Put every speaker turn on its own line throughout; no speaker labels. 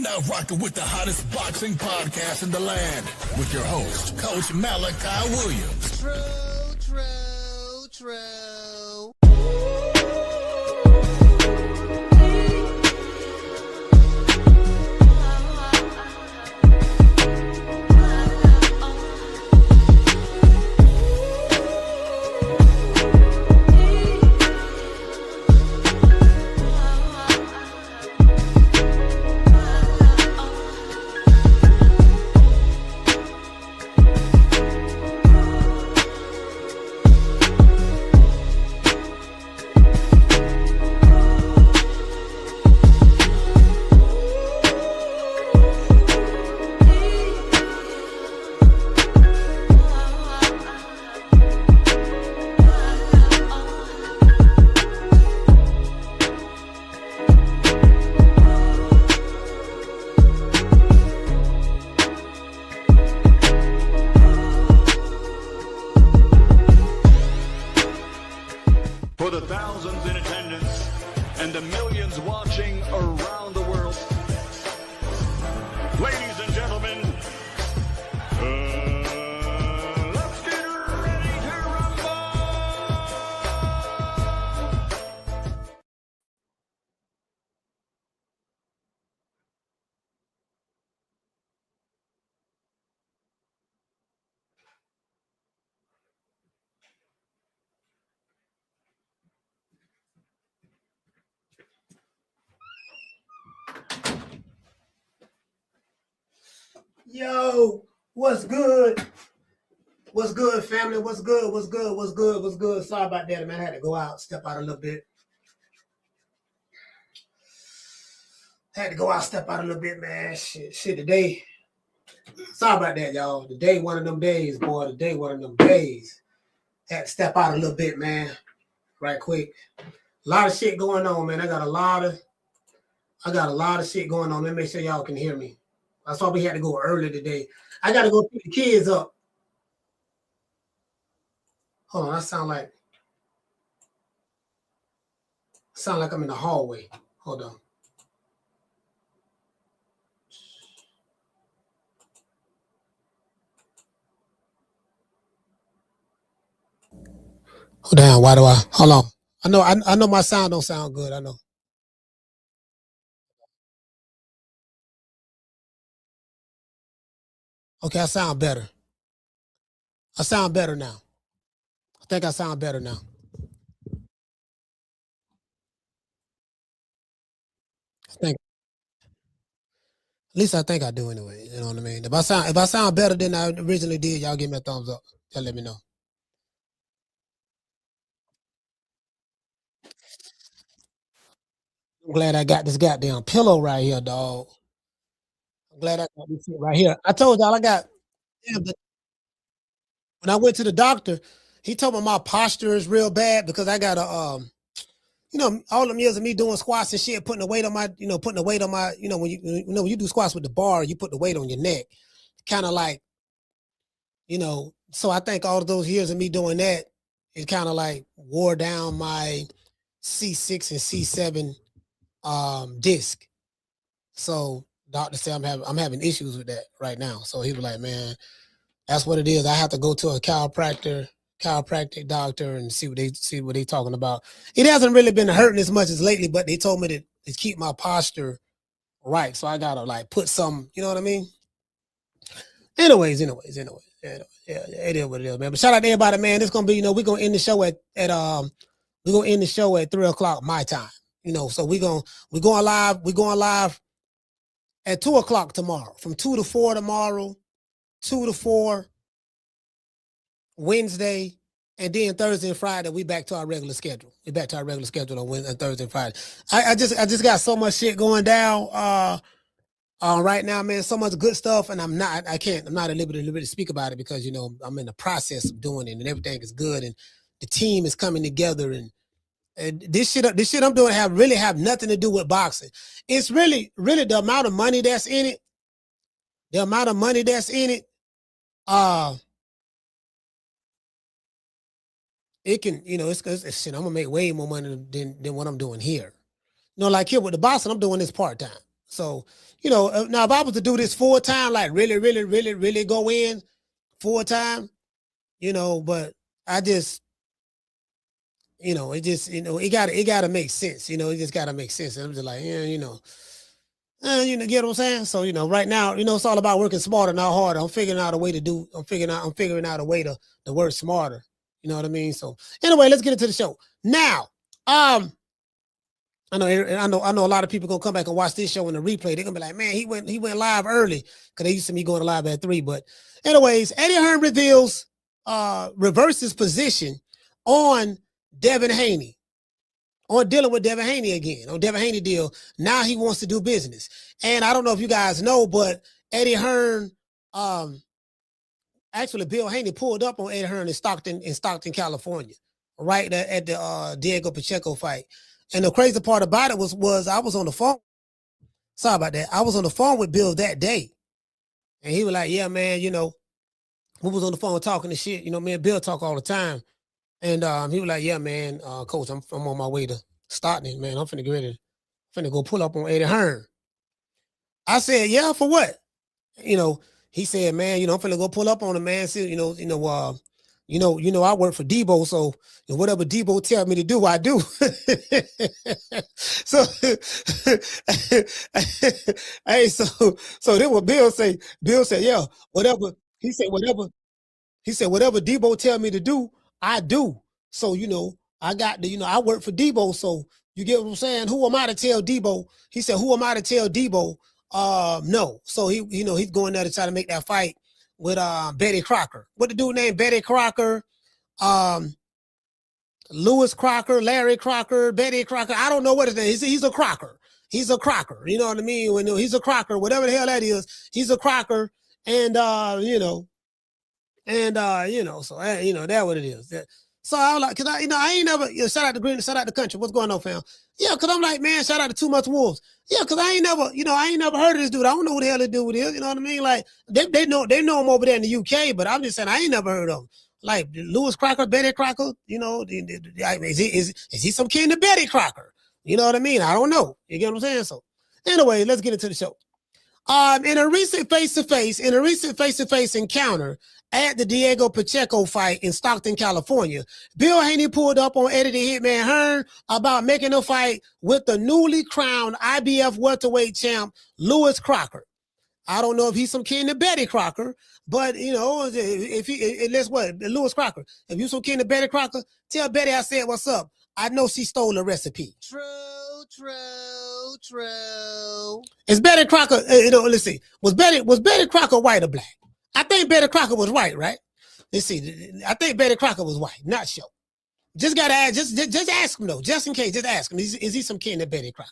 now rocking with the hottest boxing podcast in the land with your host, Coach Malachi Williams.
True.
For the thousands in attendance and the millions watching around the world, ladies and gentlemen, let's get ready to rumble!
Yo, what's good? What's good, family? What's good? Sorry about that, man. I had to go out, step out a little bit. Man. Shit, today. Sorry about that, y'all. Today, one of them days, boy. Had to step out a little bit, man. Right quick. A lot of shit going on, man. I got a lot of shit going on. Let me make sure y'all can hear me. That's why we had to go early today. I got to go pick the kids up. Hold on, I sound like I'm in the hallway. Hold on. Oh damn! Why do I? Hold on. I know my sound don't sound good. I know. Okay, I sound better. I sound better now. I think I sound better now. At least I think I do anyway. You know what I mean? If I sound better than I originally did, y'all give me a thumbs up. Y'all let me know. I'm glad I got this goddamn pillow right here, dog. I'm glad I got this shit right here. I told y'all I got. Yeah, but when I went to the doctor, he told me my posture is real bad because I got a all them years of me doing squats and shit, putting the weight on my, when you do squats with the bar, you put the weight on your neck, kind of like, so I think all of those years of me doing that, it kind of like wore down my C6 and C7 disc. So doctor said I'm having issues with that right now. So he was like, man, that's what it is. I have to go to a chiropractic doctor and see what they talking about. It hasn't really been hurting as much as lately, but they told me to keep my posture right. So I gotta like put some, you know what I mean? Anyways. Yeah, it is what it is, man. But shout out to everybody, man. It's gonna be, we're gonna end the show at 3:00 my time. So we're going live at 2:00 tomorrow, from 2 to 4 tomorrow, 2 to 4 Wednesday, and then Thursday and Friday we back to our regular schedule. We back to our regular schedule on Wednesday, Thursday, and Friday. I just got so much shit going down right now, man. So much good stuff, and I'm not at liberty to speak about it because I'm in the process of doing it, and everything is good, and the team is coming together, and this shit I'm doing have nothing to do with boxing. It's really the amount of money that's in it. The amount of money that's in it. It can, it's shit. I'm gonna make way more money than what I'm doing here. Like here with the boxing, I'm doing this part time. So, now if I was to do this full time, like really, really, really, really go in full time, but I just, it just, it gotta make sense. It just gotta make sense. And I'm just like, yeah, get what I'm saying? So, right now, it's all about working smarter, not harder. I'm figuring out a way to work smarter. You know what I mean? So anyway, let's get into the show. Now, I know a lot of people gonna come back and watch this show in the replay. They're gonna be like, man, he went live early, because they used to be going live at 3. But anyways, Eddie Hearn reverses position on Devin Haney, on dealing with Devin Haney again, on Devin Haney deal. Now he wants to do business. And I don't know if you guys know, but Eddie Hearn, actually Bill Haney pulled up on Eddie Hearn in Stockton, California, right at the Diego Pacheco fight. And the crazy part about it was I was on the phone. Sorry about that. I was on the phone with Bill that day. And he was like, yeah, man, we was on the phone talking to shit. Me and Bill talk all the time. And he was like, yeah, man, coach, I'm on my way to Stockton, man. I'm finna get ready. Finna go pull up on Eddie Hearn. I said, yeah, for what? He said, man, I'm finna go pull up on him, man. See, I work for Debo, so whatever Debo tell me to do, I do. So, hey, so then what Bill said, yeah, whatever. He said, whatever Debo tell me to do, I do. So, I got I work for Debo, so you get what I'm saying? Who am I to tell Debo? He said, who am I to tell Debo? No. So he's going there to try to make that fight with Betty Crocker. What the dude named Betty Crocker, Lewis Crocker, Larry Crocker, Betty Crocker. I don't know what his name is. He's a Crocker. He's a Crocker. You know what I mean? When he's a Crocker, whatever the hell that is, he's a Crocker. And so that what it is. So I was like, cause I ain't never, shout out to Green, shout out to Country. What's going on, fam? Yeah, cause I'm like, man, shout out to Too Much Wolves. Yeah, cause I ain't never heard of this dude. I don't know who the hell this dude is. You know what I mean? Like they know him over there in the UK, but I'm just saying I ain't never heard of him. Like Lewis Crocker, Betty Crocker. Is he some kin to Betty Crocker? You know what I mean? I don't know. You get what I'm saying? So anyway, let's get into the show. In a recent face-to-face encounter at the Diego Pacheco fight in Stockton, California, Bill Haney pulled up on Eddie the Hitman Hearn about making a fight with the newly crowned IBF Welterweight Champ, Lewis Crocker. I don't know if he's some kin to Betty Crocker, but Lewis Crocker, if you some kin to Betty Crocker, tell Betty I said what's up. I know she stole the recipe. True. Is Betty Crocker, let's see. Was Betty Crocker white or black? I think Betty Crocker was white, right? Let's see. I think Betty Crocker was white, not sure. Just gotta ask, just ask him though, just in case, just ask him. Is he some kin to Betty Crocker?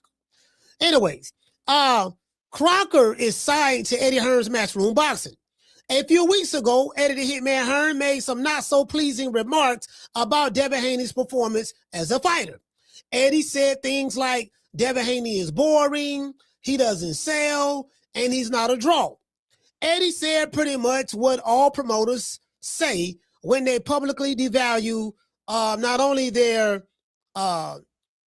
Anyways, Crocker is signed to Eddie Hearn's Matchroom Boxing. A few weeks ago, Eddie the Hitman Hearn made some not so pleasing remarks about Devin Haney's performance as a fighter. Eddie said things like, Devin Haney is boring, he doesn't sell, and he's not a draw. Eddie said pretty much what all promoters say when they publicly devalue not only their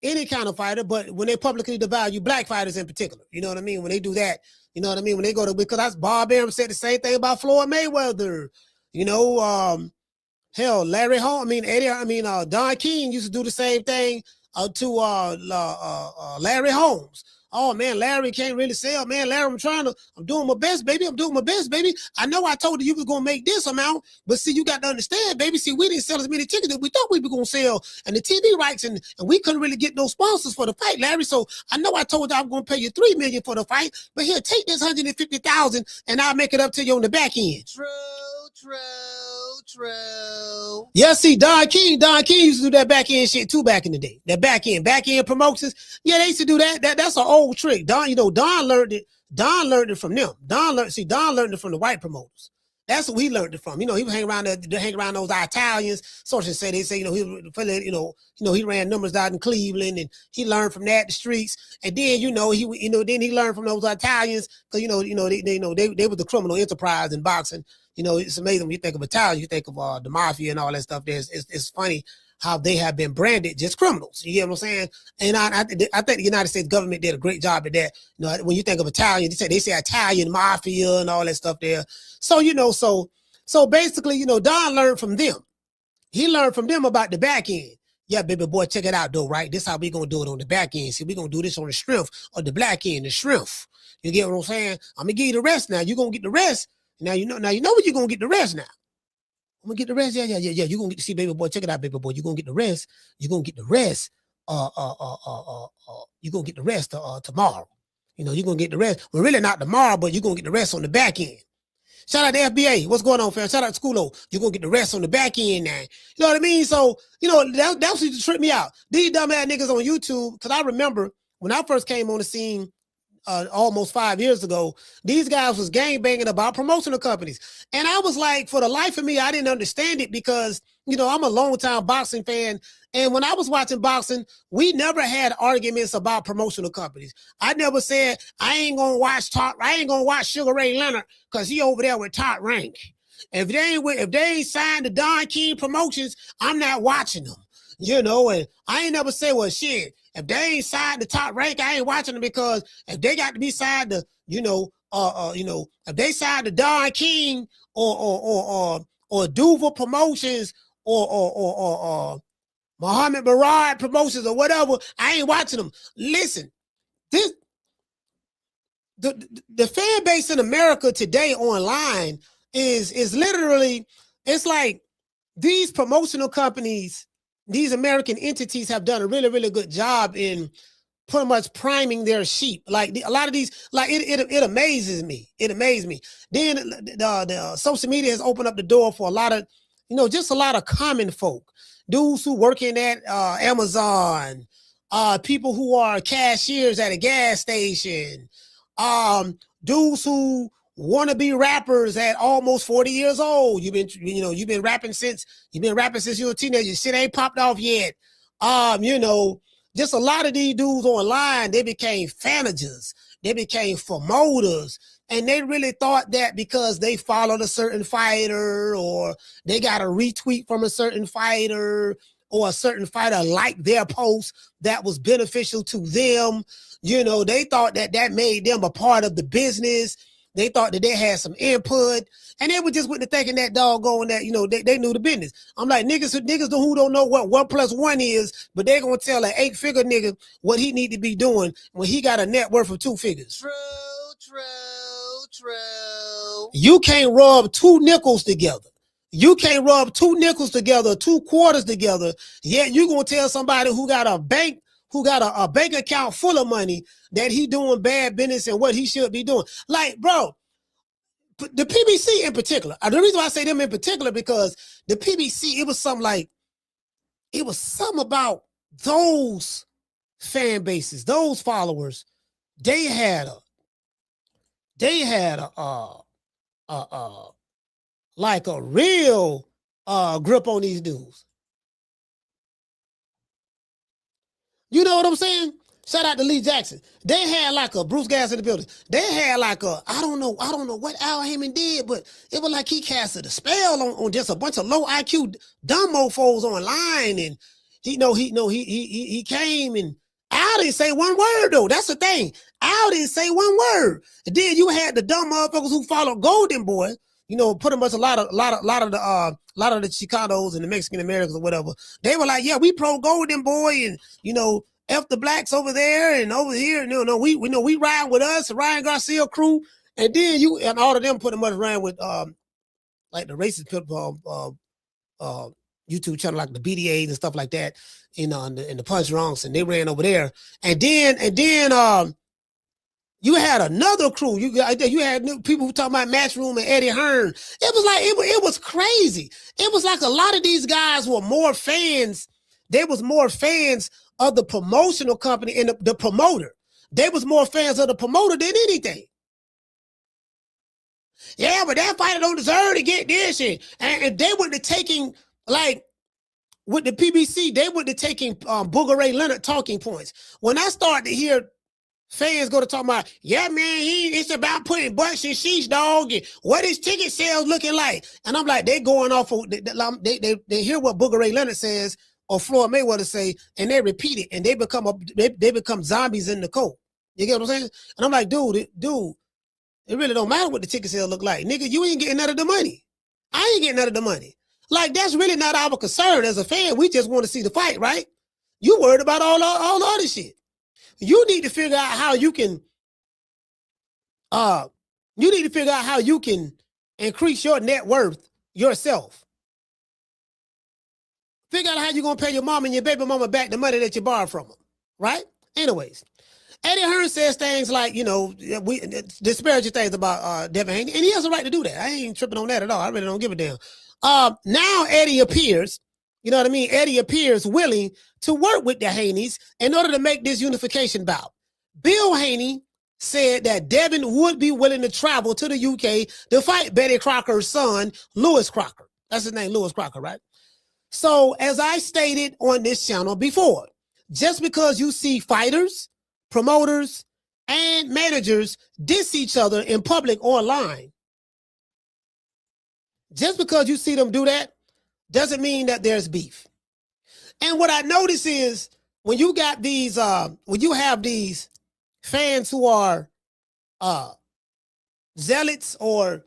any kind of fighter, but when they publicly devalue black fighters in particular. You know what I mean? When they do that, you know what I mean? When they go to, because that's Bob Arum said the same thing about Floyd Mayweather. Hell, Larry Holmes, Don King used to do the same thing to Larry Holmes. Oh man, Larry can't really sell. Man, Larry, I'm doing my best, baby. I know I told you was gonna make this amount, but see, you got to understand, baby. See, we didn't sell as many tickets as we thought we were gonna sell, and the TV rights, and we couldn't really get no sponsors for the fight, Larry. So I know I told you I'm gonna pay you $3 million for the fight, but here, take this $150,000, and I'll make it up to you on the back end. True. Yeah, see, Don King used to do that back end shit too back in the day. That back end promotions. Yeah, they used to do that. That's an old trick. Don learned it. Don learned it from them. Don learned it from the white promoters. That's what he learned it from. He would hang around those Italians. Sources say he ran numbers out in Cleveland, and he learned from that the streets. And then he learned from those Italians because they were the criminal enterprise in boxing. It's amazing when you think of Italian, you think of the mafia and all that stuff. It's funny how they have been branded just criminals. You get what I'm saying? And I think the United States government did a great job at that. You know, when you think of Italian, they say Italian mafia and all that stuff there. So, you know, so basically, you know, Don learned from them. He learned from them about the back end. Yeah, baby boy, check it out though, right? This how we gonna do it on the back end. See, we gonna do this on the strength of the black end, the strength. You get what I'm saying? I'm gonna give you the rest now. You gonna get the rest. Now you know what you're gonna get the rest now. I'm gonna get the rest. Yeah. You're gonna get to see, baby boy, check it out, baby boy. You're gonna get the rest. You're gonna get the rest. You're gonna get the rest tomorrow. You know, you're gonna get the rest. Well, really not tomorrow, but you're gonna get the rest on the back end. Shout out to FBA. What's going on, fam? Shout out to Schoolo. You're going to get the rest on the back end now. You know what I mean? So, you know, that was to trip me out. These dumb ass niggas on YouTube, because I remember when I first came on the scene almost 5 years ago, these guys was gangbanging about promotional companies. And I was like, for the life of me, I didn't understand it because, you know, I'm a long-time boxing fan. And when I was watching boxing, we never had arguments about promotional companies. I never said, I ain't going to watch Sugar Ray Leonard because he over there with Top Rank. If they ain't signed to Don King Promotions, I'm not watching them. You know, and I ain't never say, well, shit, if they ain't signed to Top Rank, I ain't watching them because if they got to be signed to, if they signed to Don King or Duval Promotions or Muhammad Barad Promotions or whatever, I ain't watching them. Listen, the fan base in America today online is literally, it's like these promotional companies, these American entities have done a really, really good job in pretty much priming their sheep. Like a lot of these, like it amazes me. It amazes me. Then the social media has opened up the door for a lot of, you know, just a lot of common folk. Dudes who working at Amazon, people who are cashiers at a gas station, dudes who want to be rappers at almost 40 years old. You've been rapping since you were a teenager. Shit ain't popped off yet. You know, just a lot of these dudes online, they became managers, they became promoters. And they really thought that because they followed a certain fighter or they got a retweet from a certain fighter or a certain fighter liked their post that was beneficial to them. You know, they thought that made them a part of the business. They thought that they had some input. And they were just with the thinking that doggone that, you know, they knew the business. I'm like, niggas who don't know what 1 + 1 is, but they're going to tell an 8-figure nigga what he need to be doing when he got a net worth of 2 figures. True. You can't rub 2 nickels together. You can't rub 2 nickels together, 2 quarters together. Yet you gonna tell somebody who got a bank account full of money that he doing bad business and what he should be doing. Like, bro, the PBC in particular. The reason why I say them in particular because the PBC, it was something about those fan bases, those followers. They had a like a real grip on these dudes. You know what I'm saying? Shout out to Lee Jackson. They had like a Bruce Gas in the building. They had like I don't know what Al Heyman did, but it was like he casted a spell on just a bunch of low IQ dumb mofos online, and he came and Al didn't say one word though. That's the thing. Al didn't say one word. And then you had the dumb motherfuckers who followed Golden Boy. You know, pretty much a lot of the Chicanos and the Mexican Americans or whatever. They were like, yeah, we pro Golden Boy, and you know, F the blacks over there and over here. No, we ride with us, the Ryan Garcia crew, and then you and all of them pretty much ran with like the racist YouTube channel, like the BDAs and stuff like that, you know, and the Punch Drunks, and they ran over there. And then you had another crew. You had new people who talking about Matchroom and Eddie Hearn. It was like it was crazy. It was like a lot of these guys were more fans. There was more fans of the promotional company and the promoter. They was more fans of the promoter than anything. Yeah, but that fighter don't deserve to get this shit. And they went to taking, like, with the PBC, they went to taking Booger Ray Leonard talking points. When I started to hear fans go to talk about, yeah, man, it's about putting butts in sheets, dog, and what is ticket sales looking like? And I'm like, they going off of, they hear what Booger Ray Leonard says, or Floyd Mayweather say, and they repeat it, and they become zombies in the cold. You get what I'm saying? And I'm like, dude, it really don't matter what the ticket sale look like. Nigga, you ain't getting none of the money. I ain't getting none of the money. Like, that's really not our concern as a fan. We just want to see the fight, right? You worried about all the other shit. You need to figure out how you can increase your net worth yourself. Figure out how you're going to pay your mom and your baby mama back the money that you borrowed from them, right? Anyways, Eddie Hearn says things like, we disparaging things about Devin Haney, and he has a right to do that. I ain't tripping on that at all. I really don't give a damn. Now Eddie appears, you know what I mean? Eddie appears willing to work with the Haneys in order to make this unification bout. Bill Haney said that Devin would be willing to travel to the UK to fight Betty Crocker's son, Lewis Crocker. That's his name, Lewis Crocker, right? So as I stated on this channel before, just because you see fighters, promoters, and managers diss each other in public or online, just because you see them do that doesn't mean that there's beef. And what I notice is when you got these, when you have these fans who are zealots or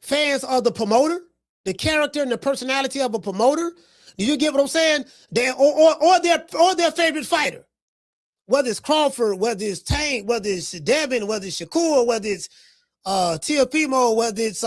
fans of the promoter, the character and the personality of a promoter, do you get what I'm saying? Or their favorite fighter, whether it's Crawford, whether it's Tank, whether it's Devin, whether it's Shakur, whether it's Teofimo, whether it's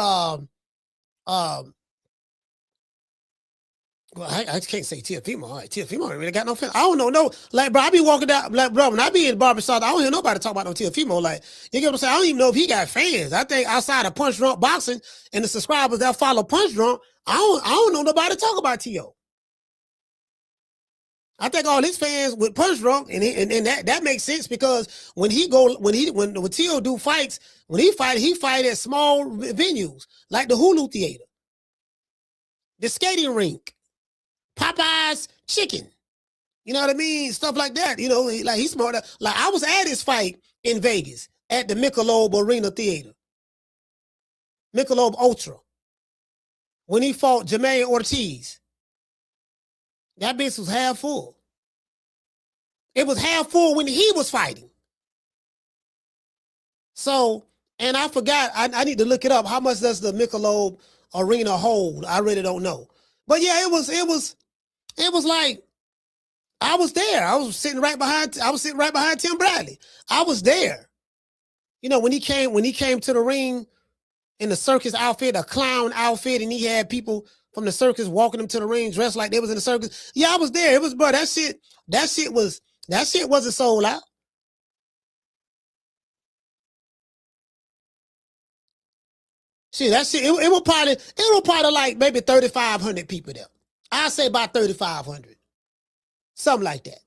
well, I can't say Teofimo. All right, Teofimo ain't really got no fans. I don't know. No, like, bro, I be walking down, like, bro, when I be in the barbershop, I don't hear nobody talk about no Teofimo. Like, you get what I'm saying? I don't even know if he got fans. I think outside of Punch Drunk Boxing and the subscribers that follow Punch Drunk, I don't know nobody talk about Teo. I think all his fans with Punch Drunk, and that makes sense because when Teo do fights, when he fight at small venues like the Hulu Theater, the skating rink, Popeye's Chicken. You know what I mean? Stuff like that. Like he's smart. Like I was at his fight in Vegas at the Michelob Arena Theater. Michelob Ultra. When he fought Jermaine Ortiz. That bitch was half full. It was half full when he was fighting. So, and I forgot, I need to look it up. How much does the Michelob Arena hold? I really don't know. But yeah, it was like I was there. I was sitting right behind Tim Bradley. I was there. When he came to the ring in the circus outfit, a clown outfit, and he had people from the circus walking him to the ring dressed like they was in the circus. Yeah, I was there. It was, bro, that shit wasn't sold out. Shit, that shit, it was probably like maybe 3,500 people there. I'd say about 3,500. Something like that.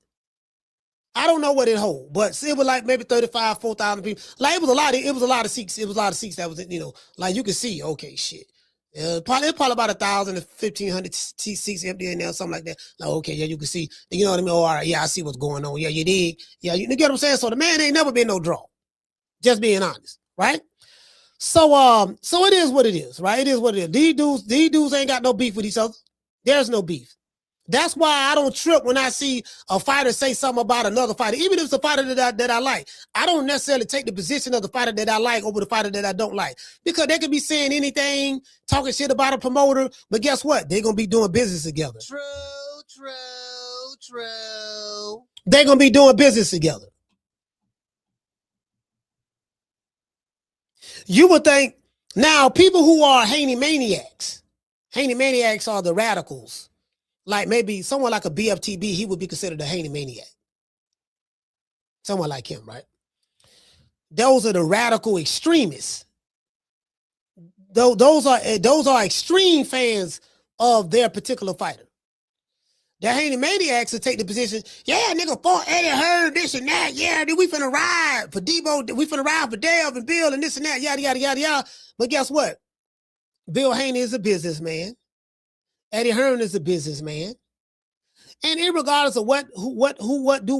I don't know what it hold, but it was like maybe 35, 4,000 people. Like it was a lot of seats. It was a lot of seats that was, like you could see, okay, shit. Probably about 1,000 to 1,500 seats empty in there, something like that. Like, okay, yeah, you can see, you know what I mean? Oh, all right, yeah, I see what's going on. Yeah, you dig? Yeah, you get what I'm saying? So the man ain't never been no draw. Just being honest, right? So it is what it is, right? It is what it is. These dudes ain't got no beef with each other. There's no beef. That's why I don't trip when I see a fighter say something about another fighter, even if it's a fighter that I like. I don't necessarily take the position of the fighter that I like over the fighter that I don't like, because they could be saying anything, talking shit about a promoter, but guess what? They're gonna be doing business together. True. They're gonna be doing business together. You would think now people who are Haney maniacs are the radicals. Like maybe someone like a BFTB, he would be considered a Haney maniac. Someone like him, right? Those are the radical extremists. Those are extreme fans of their particular fighter. The Haney maniacs will take the position, yeah, nigga, fought Eddie Hearn, this and that. Yeah, we finna ride for Debo, we finna ride for Dev and Bill and this and that, yada, yada, yada, yada. But guess what? Bill Haney is a businessman. Eddie Hearn is a businessman. And irregardless of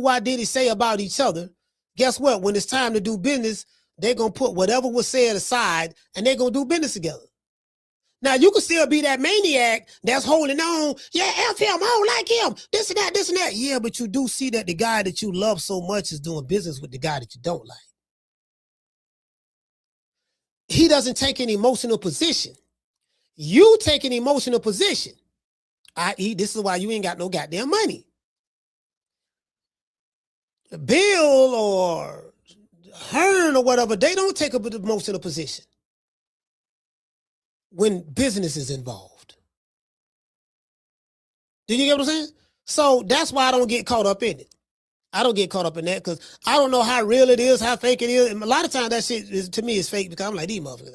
why did he say about each other, guess what? When it's time to do business, they're going to put whatever was said aside and they're going to do business together. Now, you can still be that maniac that's holding on. Yeah, F him. I don't like him. This and that, this and that. Yeah, but you do see that the guy that you love so much is doing business with the guy that you don't like. He doesn't take an emotional position. You take an emotional position. I.e., this is why you ain't got no goddamn money. Bill or Hearn or whatever, they don't take an emotional position when business is involved. Do you get what I'm saying? So that's why I don't get caught up in it. I don't get caught up in that because I don't know how real it is, how fake it is. And a lot of times that shit is, to me, is fake because I'm like, these motherfuckers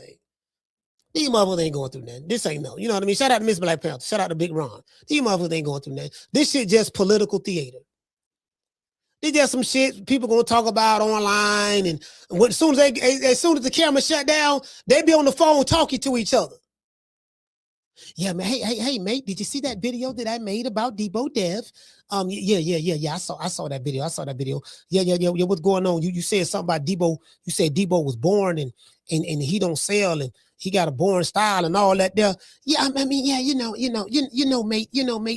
ain't going through nothing. This ain't no. You know what I mean? Shout out to Miss Black Panther. Shout out to Big Ron. These motherfuckers ain't going through nothing. This shit just political theater. It's just some shit people gonna talk about online, and as soon as the camera shut down, they be on the phone talking to each other. Yeah, man. Hey, mate. Did you see that video that I made about Debo Dev? Yeah. I saw that video. Yeah. What's going on? You said something about Debo. You said Debo was born and he don't sell and he got a born style and all that there. Yeah, I mean, yeah, you know, mate.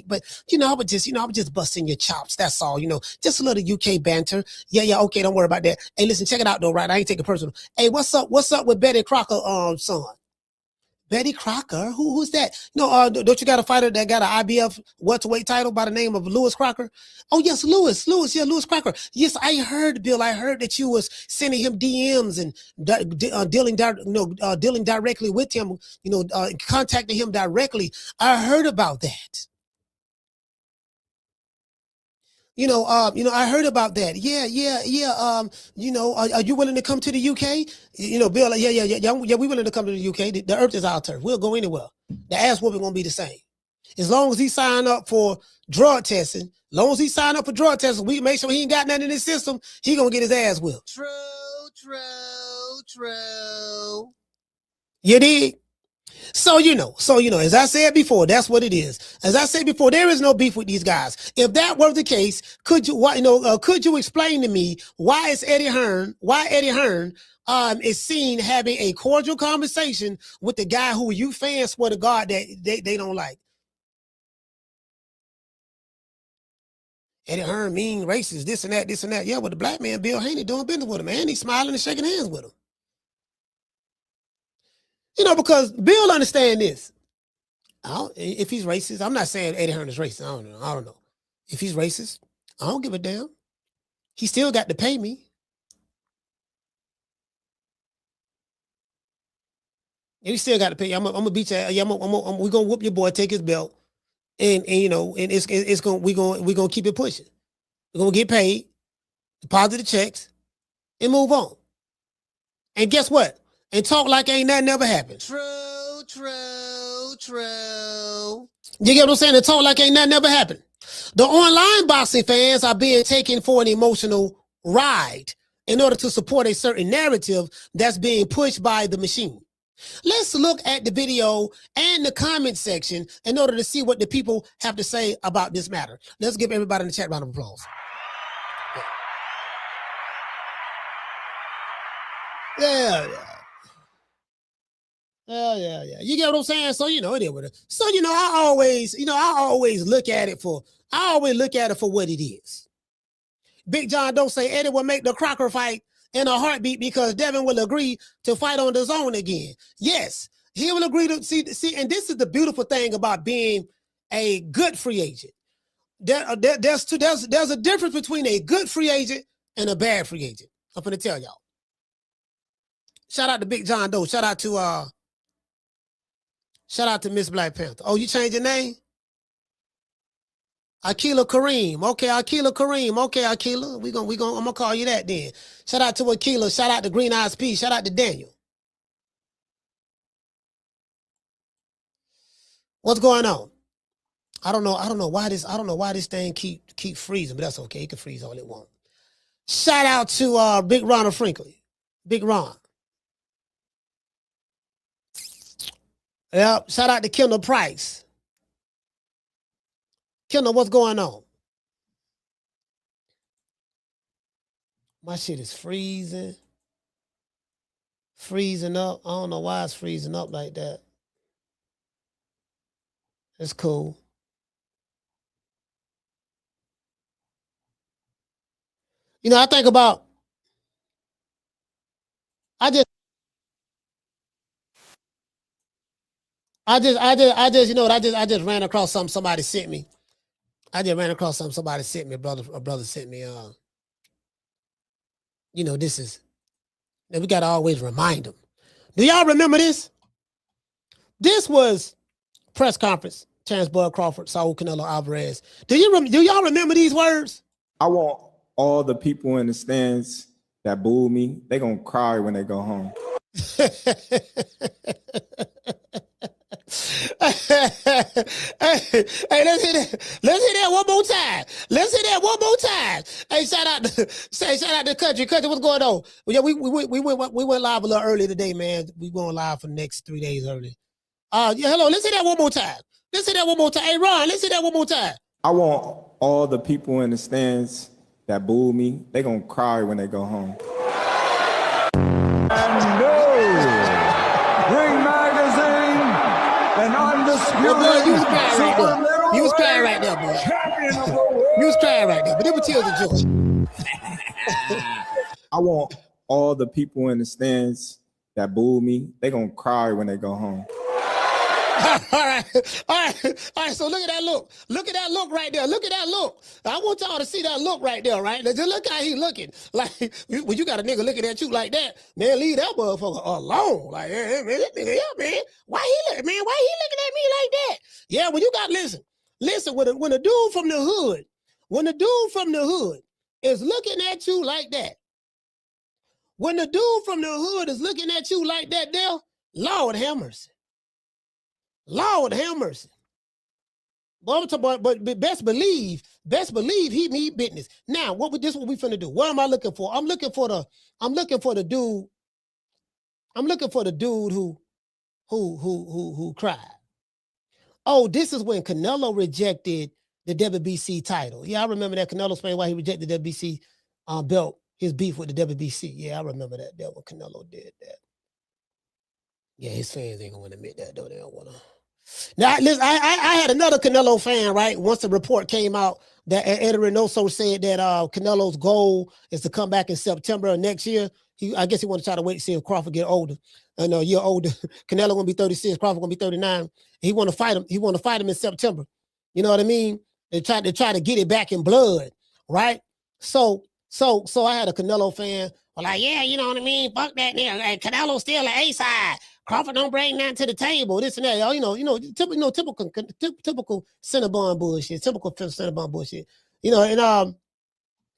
But I was just busting your chops. That's all. Just a little UK banter. Yeah. Okay, don't worry about that. Hey, listen, check it out though, right? I ain't taking it personal. Hey, what's up with Betty Crocker, son? Betty Crocker? Who's that? Don't you got a fighter that got an IBF welterweight title by the name of Lewis Crocker? Oh, yes, Lewis. Yeah, Lewis Crocker. Yes, I heard, Bill. I heard that you was sending him DMs and dealing directly with him, contacting him directly. I heard about that. I heard about that. Yeah. Are you willing to come to the UK? Bill, yeah, we willing to come to the UK. The earth is our turf. We'll go anywhere. The ass whooping gonna be the same. As long as he sign up for drug testing, we make sure he ain't got nothing in his system, he gonna get his ass whipped. True. You dig? So, as I said before, that's what it is. As I said before, there is no beef with these guys. If that were the case, could you explain to me why Eddie Hearn is seen having a cordial conversation with the guy who you fans swear to God that they don't like? Eddie Hearn mean racist, this and that. Yeah, but the black man, Bill Haney, doing business with him, man. He's smiling and shaking hands with him. Because Bill understand this. If he's racist, I'm not saying Eddie Hearn is racist. I don't know. If he's racist, I don't give a damn. He still got to pay me. And he still got to pay. I'm gonna beat you. We're gonna whoop your boy, take his belt, and we're gonna keep it pushing. We're gonna get paid, deposit the checks, and move on. And guess what? And talk like ain't nothing ever happened. True. You get what I'm saying? And talk like ain't nothing ever happened. The online boxing fans are being taken for an emotional ride in order to support a certain narrative that's being pushed by the machine. Let's look at the video and the comment section in order to see what the people have to say about this matter. Let's give everybody in the chat a round of applause. Yeah. You get what I'm saying? So, it is what it is. So, I always look at it for what it is. Big John don't say Eddie will make the Crocker fight in a heartbeat because Devin will agree to fight on the zone again. Yes, he will agree to see, and this is the beautiful thing about being a good free agent. There's a difference between a good free agent and a bad free agent. I'm going to tell y'all. Shout out to Big John Doe. Shout out to Miss Black Panther. Oh, you changed your name? Akila Kareem. Okay, Akila Kareem. Okay, Akila. I'm gonna call you that then. Shout out to Akila. Shout out to Green Eyes P. Shout out to Daniel. What's going on? I don't know why this thing keep freezing, but that's okay. It can freeze all it wants. Shout out to Big Ronald Franklin. Big Ron. Yep. Shout out to Kendall Price. Kendall, what's going on? My shit is freezing. Freezing up. I don't know why it's freezing up like that. It's cool. You know, I think about. I just, you know what? I just ran across something somebody sent me. I just ran across something somebody sent me. A brother sent me. You know, this is. And we got to always remind them. Do y'all remember this? This was press conference. Terrence Bud Crawford, Saul Canelo Alvarez. Do y'all remember these words?
I want all the people in the stands that booed me. They gonna cry when they go home.
Hey, let's hit that. Let's hit that one more time. Let's hit that one more time. Hey, shout out to Country. Country, what's going on? Well, yeah, we went live a little early today, man. We going live for the next 3 days early. Yeah, hello. Let's hit that one more time. Let's hit that one more time. Hey, Ron, let's hit that one more time.
I want all the people in the stands that booed me. They gonna cry when they go home.
And no, Ring Magazine, and undisputed.
You was crying right there, boy. You was crying right there, but it was tears of joy.
I want all the people in the stands that booed me. They gonna cry when they go home.
All right. So look at that look. Look at that look right there. Look at that look. I want y'all to see that look right there, right? Just look how he looking. Like, when you got a nigga looking at you like that, man, leave that motherfucker alone. Like, hey, man, that nigga, yeah, man. Why he looking at me like that? Yeah, when you got, listen, when a dude from the hood, is looking at you like that, when the dude from the hood is looking at you like that there, Lord have mercy. Lord have mercy. But best believe he mean business. Now, what we finna do? What am I looking for? I'm looking for the dude who cried. Oh, this is when Canelo rejected the WBC title. Yeah, I remember that. Canelo explained why he rejected the WBC belt, his beef with the WBC. Yeah, I remember that when Canelo did that. Yeah, his fans ain't gonna admit that though. They don't wanna. Now, listen, I had another Canelo fan, right? Once the report came out that Eddie Reynoso said that Canelo's goal is to come back in September of next year. I guess he wanted to try to wait to see if Crawford get older. I know a year older. Canelo gonna be 36, Crawford gonna be 39. He want to fight him. He want to fight him in September. You know what I mean? They try to get it back in blood, right? So I had a Canelo fan. Well, like, yeah, you know what I mean? Fuck that nigga. Like, Canelo's still an A-side. Crawford don't bring nothing to the table. This and that. Typical Cinnabon bullshit. Typical Cinnabon bullshit. You know,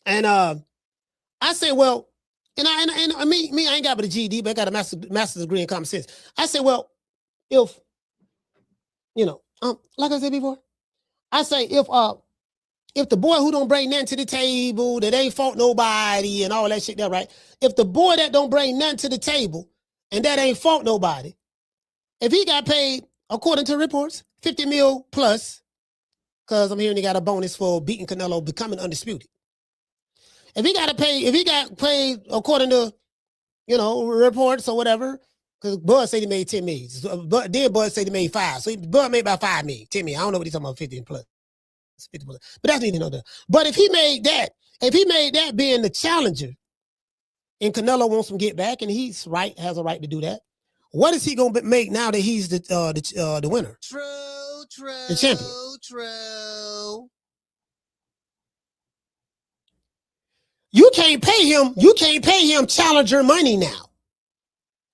and I say, well, and I ain't got but a GED, but I got a master's degree in common sense. I say, well, if like I said before, I say if the boy who don't bring nothing to the table, that ain't fought nobody and all that shit there, right? If the boy that don't bring nothing to the table and that ain't fought nobody, if he got paid, according to reports, 50 mil plus, because I'm hearing he got a bonus for beating Canelo, becoming undisputed. If he got paid according to, reports or whatever, because Bud said he made 10 million. But then Bud said he made 5. So Bud made about 5 million, 10 million. I don't know what he's talking about, 50 plus. 50 plus. But that's neither here nor there. But if he made that being the challenger, and Canelo wants him to get back, and has a right to do that, what is he gonna make now that he's the winner?
True.
The champion.
True.
You can't pay him challenger money now.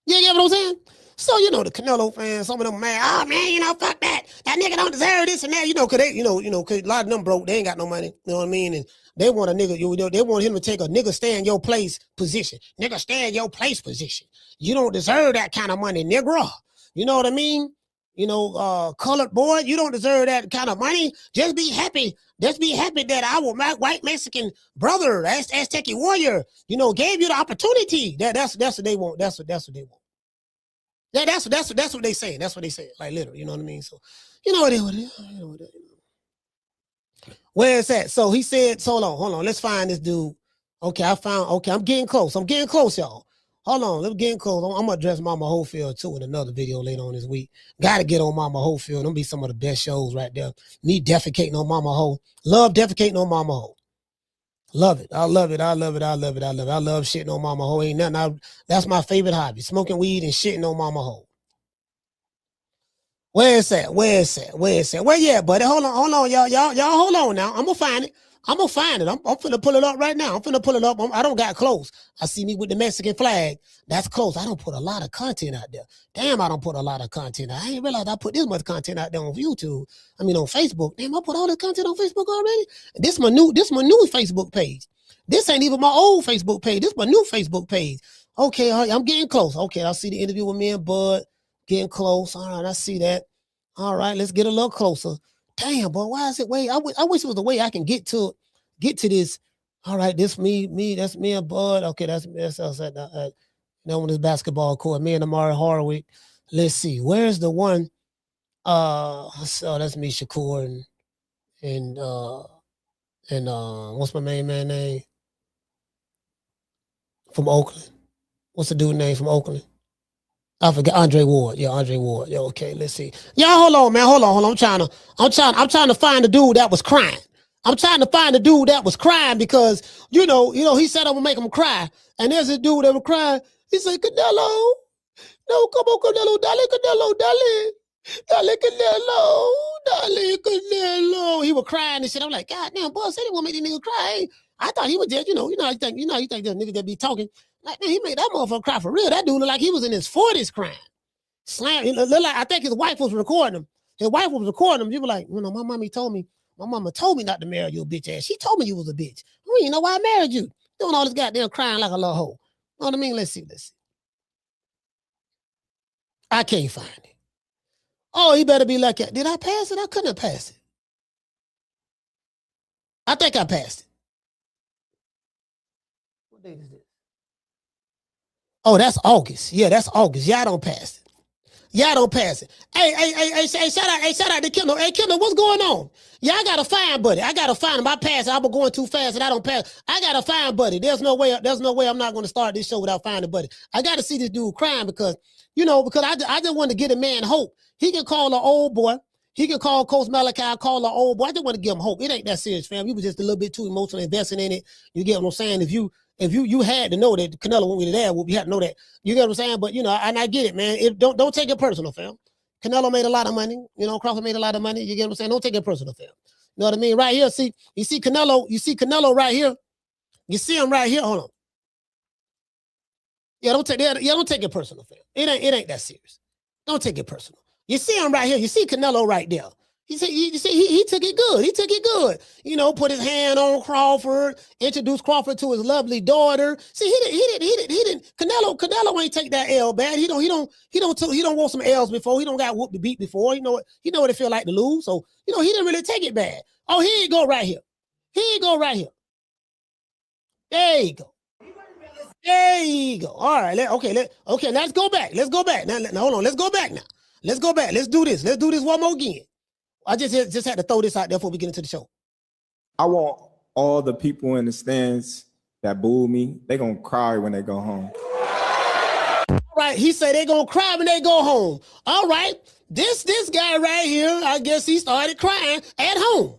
You get what I'm saying? So, the Canelo fans, some of them mad, oh man, fuck that. That nigga don't deserve this and that, cause they, cause a lot of them broke, they ain't got no money. You know what I mean? And they want a nigga, they want him to take a nigga stay in your place position. Nigga stay in your place position. You don't deserve that kind of money, nigga. You know what I mean? Colored boy, you don't deserve that kind of money. Just be happy. Just be happy that my white Mexican brother, Aztec warrior, gave you the opportunity. That's what they want. That's what they want. That's what they say. That's what they say. Like literally, you know what I mean? So, what it is. Where is that? So he said, hold on. Let's find this dude. Okay, I'm getting close, y'all. Hold on, let's get close. I'm gonna address Mama Holyfield too in another video later on this week. Gotta get on Mama Holyfield. Them be some of the best shows right there. Me defecating on Mama Ho. Love defecating on Mama Ho. Love it. I love it. I love it. I love it. I love it. I love shitting on Mama Ho. Ain't nothing. That's my favorite hobby. Smoking weed and shitting on Mama Ho. Where is that? Where is that? Where is that? Where you at, buddy? Hold on, y'all hold on now. I'm gonna find it. I'm finna pull it up right now. I'm finna pull it up. I don't got close. I see me with the Mexican flag. That's close. I don't put a lot of content out there. Damn, I don't put a lot of content out. I ain't realized I put this much content out there on YouTube. I mean on Facebook. Damn, I put all the content on Facebook already. This my new Facebook page. This ain't even my old Facebook page. This my new Facebook page. Okay, I'm getting close. Okay, I see the interview with me and Bud. Getting close. All right, I see that. All right, let's get a little closer. Damn, boy, why is it way? I wish it was a way I can get to this. All right, this that's me and Bud. Okay, that's us at that one is basketball court. Me and Amari Horwick. Let's see, where's the one? So that's me, Shakur, and what's my main man name? From Oakland. What's the dude name from Oakland? I forget. Andre Ward. Yeah, Andre Ward. Yeah, okay, let's see. Yeah, hold on, man. Hold on. I'm trying to find the dude that was crying. I'm trying to find the dude that was crying because, you know, he said I'm gonna make him cry. And there's a dude that was crying. He said, Canelo. No, come on, Canelo, darling, Canelo. He was crying and shit. I'm like, God damn, boy, said he won't make these niggas cry. I thought he was just, you think that nigga that be talking. Like, man, he made that motherfucker cry for real. That dude looked like he was in his 40s crying. Slam. I think his wife was recording him. His wife was recording him. You were like, my mama told me not to marry you, bitch ass. She told me you was a bitch. I mean, you know why I married you? Doing all this goddamn crying like a little hoe. You know what I mean? Let's see. I can't find it. Oh, he better be like, did I pass it? I couldn't have passed it. I think I passed it. What date is this? Oh, that's August. Yeah, that's August. Yeah, I don't pass it. Yeah, I don't pass it. Hey, shout out to Kendall. Hey, Kendall, what's going on? Yeah, I got a fine buddy. I got to find him. I pass it. I've been going too fast and I don't pass. I got a fine buddy. There's no way I'm not going to start this show without finding a buddy. I got to see this dude crying because I just want to get a man hope. He can call an old boy. He can call Coach Malachi, call an old boy. I just want to give him hope. It ain't that serious, fam. You was just a little bit too emotionally invested in it. You get what I'm saying? If you had to know that Canelo won't be there, we had to know that. You get what I'm saying? But, and I get it, man. Don't take it personal, fam. Canelo made a lot of money. Crawford made a lot of money. You get what I'm saying? Don't take it personal, fam. You know what I mean? Right here, you see Canelo right here. You see him right here. Hold on. Yeah, don't take it personal, fam. It ain't that serious. Don't take it personal. You see him right here. You see Canelo right there. He took it good. He took it good. Put his hand on Crawford, introduced Crawford to his lovely daughter. See, he didn't. Canelo ain't take that L bad. He don't want some L's before. He don't got whooped the beat before. He know what it feel like to lose. So he didn't really take it bad. Oh, here you go right here. There you go. There you go. All right. Okay. Let's go back. Now, hold on. Let's go back now. Let's do this. Let's do this one more again. I just had to throw this out there before we get into the show.
I want all the people in the stands that boo me, they gonna cry when they go home.
All right, he said they gonna cry when they go home. All right, this guy right here, I guess he started crying at home.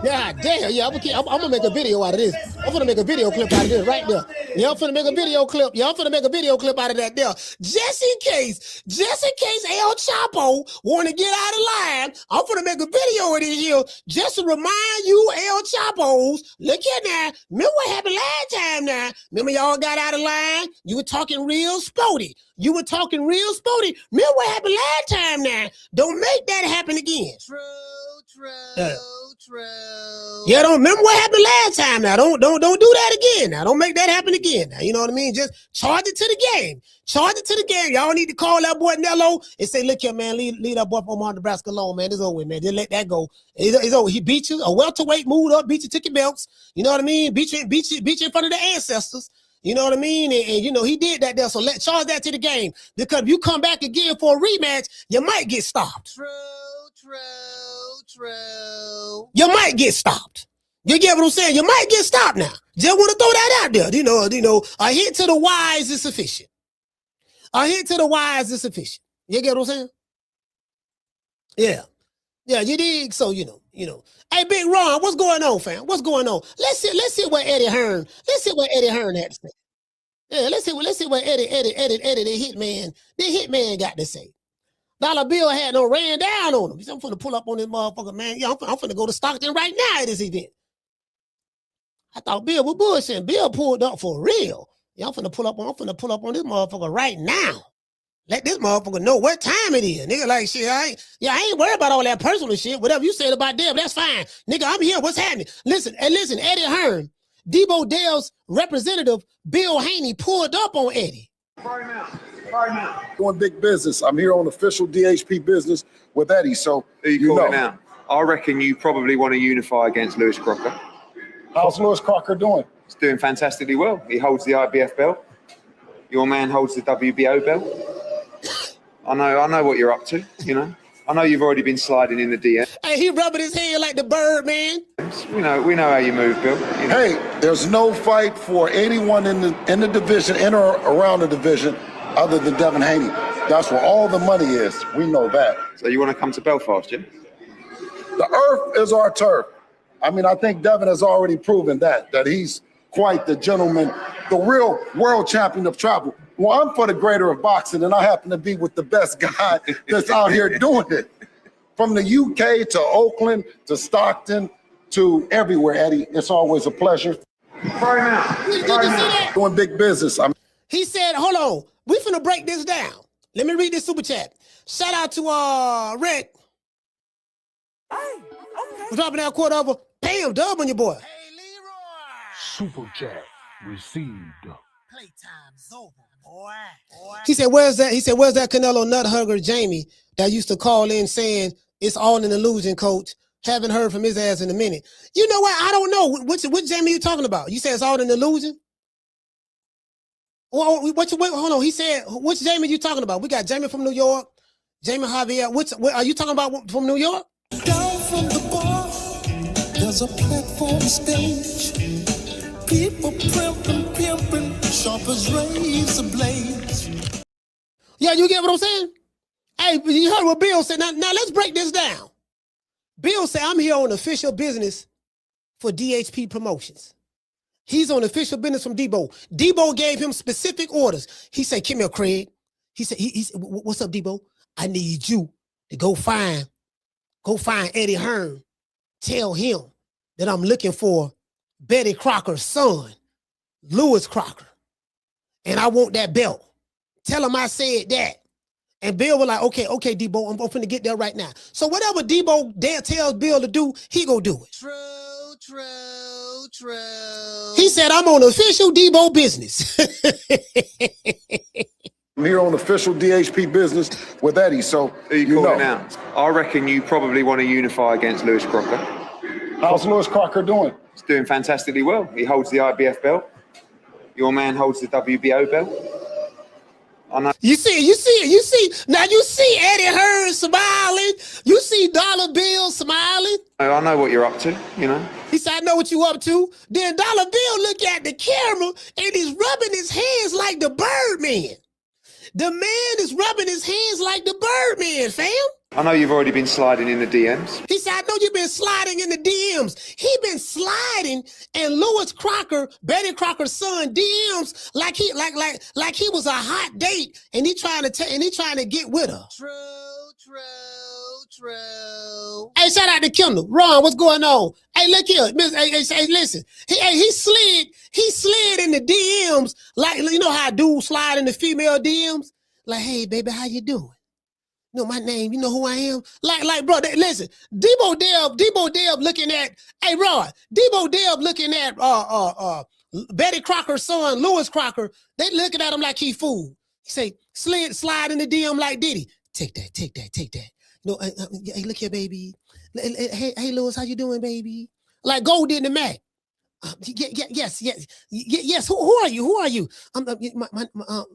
God damn, yeah, I'm gonna make a video out of this. I'm gonna make a video clip out of this right there. Yeah, I'm gonna make a video clip. Yeah, I'm gonna make a video clip out of that there. Just in case El Chapo want to get out of line, I'm gonna make a video of this here just to remind you El Chapos, look here now. Remember what happened last time now? Remember y'all got out of line? You were talking real sporty. Remember what happened last time now? Don't make that happen again.
True.
Yeah, don't remember what happened last time. Now, don't do that again. Now, don't make that happen again. Now, you know what I mean? Just charge it to the game. Charge it to the game. Y'all need to call that boy Nello and say, look here, man, leave that boy from Omaha, Nebraska alone, man. It's over with, man. Just let that go. It's over. He beat you. A welterweight moved up, beat you, took your belts. You know what I mean? Beat you in front of the ancestors. You know what I mean? And you know, he did that there. So charge that to the game. Because if you come back again for a rematch, you might get stopped.
True.
You might get stopped. You get what I'm saying? You might get stopped now. Just want to throw that out there. You know, a hit to the wise is sufficient. A hit to the wise is sufficient. You get what I'm saying? Yeah. Yeah, you dig? So, you know. Hey, Big Ron, what's going on, fam? What's going on? Let's see what Eddie Hearn had to say. Yeah, let's see what Eddie, the hitman got to say. Dollar Bill had no ran down on him. He said, I'm finna pull up on this motherfucker, man. Yeah, I'm finna go to Stockton right now at this event. I thought Bill was bullshitting. Bill pulled up for real. Yeah, I'm finna pull up on this motherfucker right now. Let this motherfucker know what time it is. Nigga, like, shit, I ain't worried about all that personal shit. Whatever you said about them, that's fine. Nigga, I'm here. What's happening? Listen, Eddie Hearn, Debo Dale's representative, Bill Haney, pulled up on Eddie.
Right now. Doing big business. I'm here on official DHP business with Eddie. So
who you calling now? I reckon you probably want to unify against Lewis Crocker.
How's Lewis Crocker doing?
He's doing fantastically well. He holds the IBF belt. Your man holds the WBO belt. I know what you're up to, you know. I know you've already been sliding in the DM.
Hey, he rubbing his hand like the bird, man.
We know how you move, Bill. You know.
Hey, there's no fight for anyone in the division, in or around the division, other than Devin Haney. That's where all the money is. We know that.
So you want to come to Belfast, yeah?
The earth is our turf. I mean, I think Devin has already proven that he's quite the gentleman, the real world champion of travel. Well, I'm for the greater of boxing, and I happen to be with the best guy that's out here doing it. From the UK to Oakland to Stockton to everywhere, Eddie. It's always a pleasure. Right now. Doing big business.
He said, hold on. We finna break this down. Let me read this super chat. Shout out to Rick. We're dropping that quarter over. Bam, dub on your boy.
Hey, Leroy.
Super chat received.
Playtime's over, boy.
He said, where's that Canelo nut hugger Jamie that used to call in saying it's all an illusion, coach? Haven't heard from his ass in a minute. You know what? I don't know. Which Jamie you talking about? You said it's all an illusion? Well, hold on. He said, which Jamie you talking about? We got Jamie from New York, Jamie Javier. What are you talking about from New York?
Down from the bar, there's a platform stage. People pimping, sharp as razor blades.
Yeah, you get what I'm saying? Hey, you heard what Bill said. Now let's break this down. Bill said, I'm here on official business for DHP Promotions. He's on official business from Debo. Debo gave him specific orders. He said, come here, Craig. He said, what's up, Debo? I need you to go find Eddie Hearn. Tell him that I'm looking for Betty Crocker's son, Lewis Crocker. And I want that belt. Tell him I said that. And Bill was like, okay, Debo, I'm finna get there right now. So whatever Debo tells Bill to do, he go do it.
True.
He said, I'm on official Debo business.
I'm here on official DHP business with Eddie. So
who you calling now? I reckon you probably want to unify against Lewis Crocker.
How's Lewis Crocker doing?
He's doing fantastically well. He holds the IBF belt. Your man holds the WBO belt. I know.
You see. Now you see Eddie Hearn smiling. You see Dollar Bill smiling.
I know what you're up to, you know.
He said, I know what you up to. Then Dollar Bill look at the camera and he's rubbing his hands like the Birdman. The man is rubbing his hands like the Birdman, fam.
I know you've already been sliding in the DMs.
He said, I know you've been sliding in the DMs. He been sliding in Lewis Crocker, Betty Crocker's son, DMs like he was a hot date and he trying to get with her.
True.
Hey, shout out to Kendall. Ron, what's going on? Hey, look here. Hey, listen. He slid in the DMs like, you know how dudes slide in the female DMs? Like, hey, baby, how you doing? know my name. You know who I am. Like, bro. Listen, Debo Deb looking at. Hey, Rod. Debo Deb looking at Betty Crocker's son, Lewis Crocker. They looking at him like he fool. He say, slide in the DM like Diddy. Take that. You know, hey, look here, baby. Hey, Lewis, how you doing, baby? Like Gold did in the Mac. Yes. Who are you?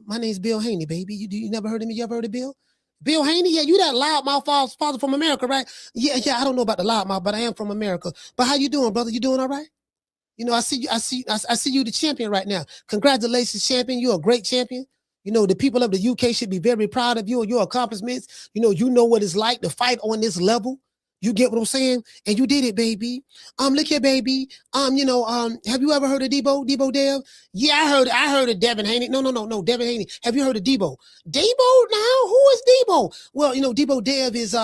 My name's Bill Haney, baby. You never heard of me? You ever heard of Bill? Bill Haney? Yeah, you that loudmouth father from America, right? Yeah. I don't know about the loudmouth, but I am from America. But how you doing, brother? You doing all right? You know, I see you the champion right now. Congratulations, champion. You're a great champion. You know, the people of the UK should be very proud of you and your accomplishments. You know what it's like to fight on this level. You get what I'm saying? And you did it, baby. Look here, baby. Have you ever heard of Debo Dev? Yeah, I heard of Devin Haney. No, Devin Haney. Have you heard of Debo? Debo now? Who is Debo? Well, Debo Dev is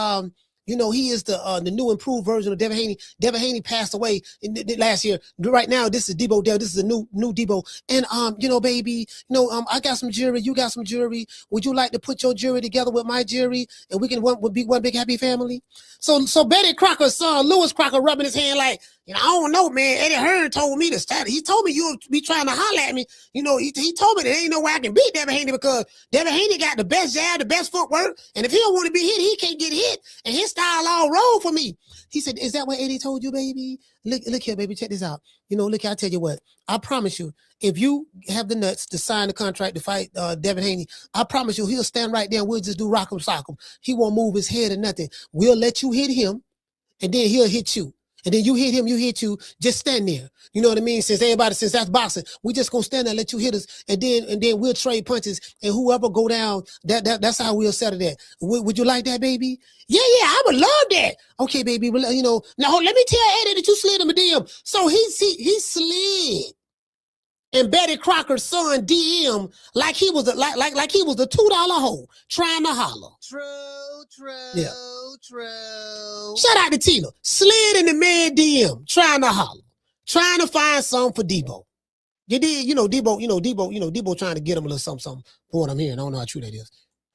he is the new improved version of Devin Haney. Devin Haney passed away last year. Right now, this is Debo Dev. This is a new Debo. And baby, I got some jewelry. You got some jewelry. Would you like to put your jewelry together with my jewelry, and we can be one big happy family? So Betty Crocker's son, Lewis Crocker, rubbing his hand like, I don't know, man. Eddie Hearn told me to start. He told me you'll be trying to holler at me. He told me there ain't no way I can beat Devin Haney because Devin Haney got the best jab, the best footwork. And if he don't want to be hit, he can't get hit. And his style all roll for me. He said, is that what Eddie told you, baby? Look here, baby. Check this out. Look, I'll tell you what. I promise you, if you have the nuts to sign the contract to fight Devin Haney, I promise you he'll stand right there and we'll just do rock 'em, sock 'em. He won't move his head or nothing. We'll let you hit him, and then he'll hit you. And then you hit him, you hit you, just stand there. You know what I mean? Since that's boxing, we just gonna stand there and let you hit us, and then we'll trade punches, and whoever go down, that's how we'll settle that. Would you like that, baby? Yeah, I would love that. Okay, baby, well, now let me tell Eddie that you slid him a DM. So he slid. And Betty Crocker's son DM like he was like he was a $2 hoe trying to holler. True. Shout out to Tina. Slid in the man DM trying to holler, trying to find something for Debo. You did, Debo trying to get him a little something for what I'm hearing. I don't know how true that is.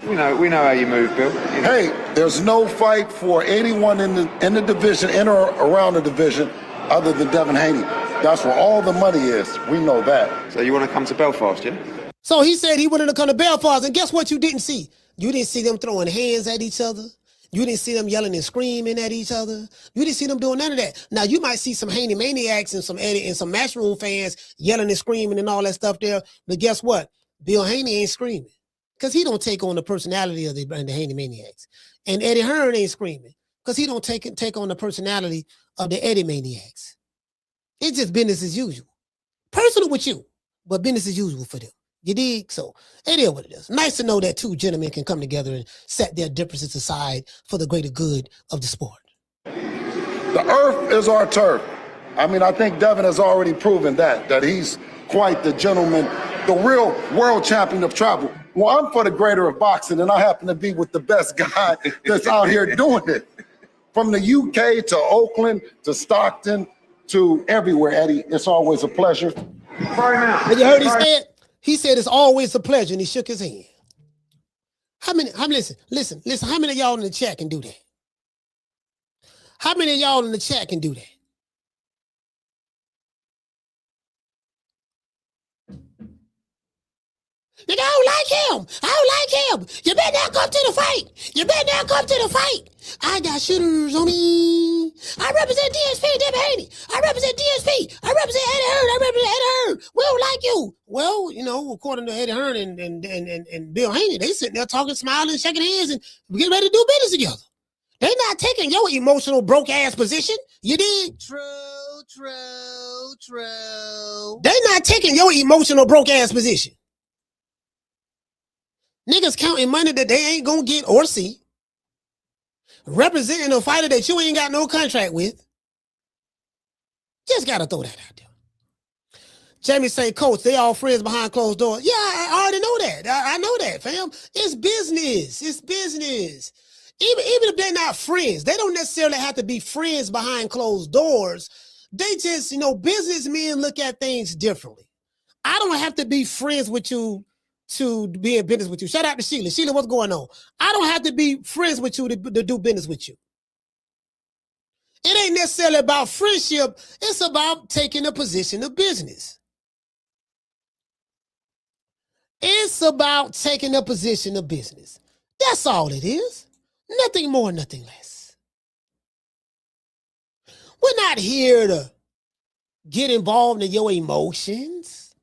We know how you move, Bill.
Hey, there's no fight for anyone in the division, in or around the division, other than Devin Haney. That's where all the money is. We know that.
So you want to come to Belfast, yeah?
So he said he wanted to come to Belfast, and guess what you didn't see? You didn't see them throwing hands at each other. You didn't see them yelling and screaming at each other. You didn't see them doing none of that. Now, you might see some Haney maniacs and some Eddie and some Matchroom fans yelling and screaming and all that stuff there, but guess what? Bill Haney ain't screaming because he don't take on the personality of the Haney maniacs. And Eddie Hearn ain't screaming because he don't take on the personality of the Eddie maniacs. It's just business as usual. Personal with you, but business as usual for them. You dig? So it is what it is. Nice to know that two gentlemen can come together and set their differences aside for the greater good of the sport.
The earth is our turf. I think Devin has already proven that he's quite the gentleman, the real world champion of travel. Well, I'm for the greater of boxing, and I happen to be with the best guy that's out here doing it. From the UK to Oakland to Stockton to everywhere, Eddie. It's always a pleasure.
And you heard he said? He said it's always a pleasure, and he shook his hand. Listen, how many of y'all in the chat can do that? How many of y'all in the chat can do that? Nigga, I don't like him. You better not come to the fight. I got shooters on me. I represent DSP, Devin Haney. I represent DSP. I represent Eddie Hearn. We don't like you. Well, according to Eddie Hearn and Bill Haney, they sitting there talking, smiling, shaking hands, and getting ready to do business together. They not taking your emotional broke ass position. You did? True. They not taking your emotional broke ass position. Niggas counting money that they ain't gonna get or see. Representing a fighter that you ain't got no contract with. Just gotta throw that out there. Jamie say, Coach, they all friends behind closed doors. Yeah, I already know that. I know that, fam. It's business. Even if they're not friends, they don't necessarily have to be friends behind closed doors. They just, businessmen look at things differently. I don't have to be friends with you to be in business with you. Shout out to Sheila. Sheila, what's going on? I don't have to be friends with you to do business with you. It ain't necessarily about friendship. It's about taking a position of business. It's about taking a position of business. That's all it is. Nothing more, nothing less. We're not here to get involved in your emotions.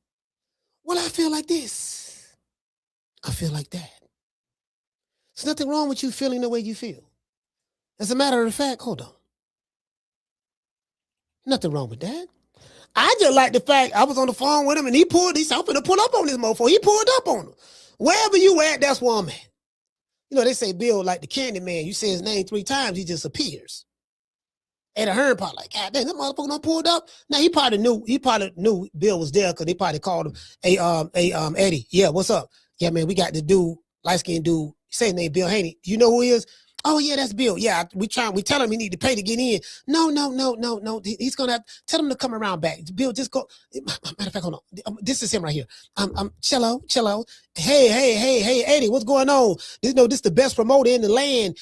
Well, I feel like this. I feel like that. There's nothing wrong with you feeling the way you feel. As a matter of fact, hold on. Nothing wrong with that. I just like the fact I was on the phone with him and he said, I'm finna pull up on this mofo. He pulled up on him. Wherever you at, that's where I'm at. You know, they say Bill like the candy man. You say his name 3 times, he just appears. Eddie Hearn probably like, God damn, that motherfucker done pulled up. Now he probably knew Bill was there because they probably called him, hey, Eddie, yeah, what's up? Yeah, man, we got the dude, light-skinned dude, say his name Bill Haney. You know who he is? Oh, yeah, that's Bill. Yeah, we tell him he need to pay to get in. No. He's going to tell him to come around back. Bill, just go. Matter of fact, hold on. This is him right here. Cello. Hey, Eddie, what's going on? This is the best promoter in the land.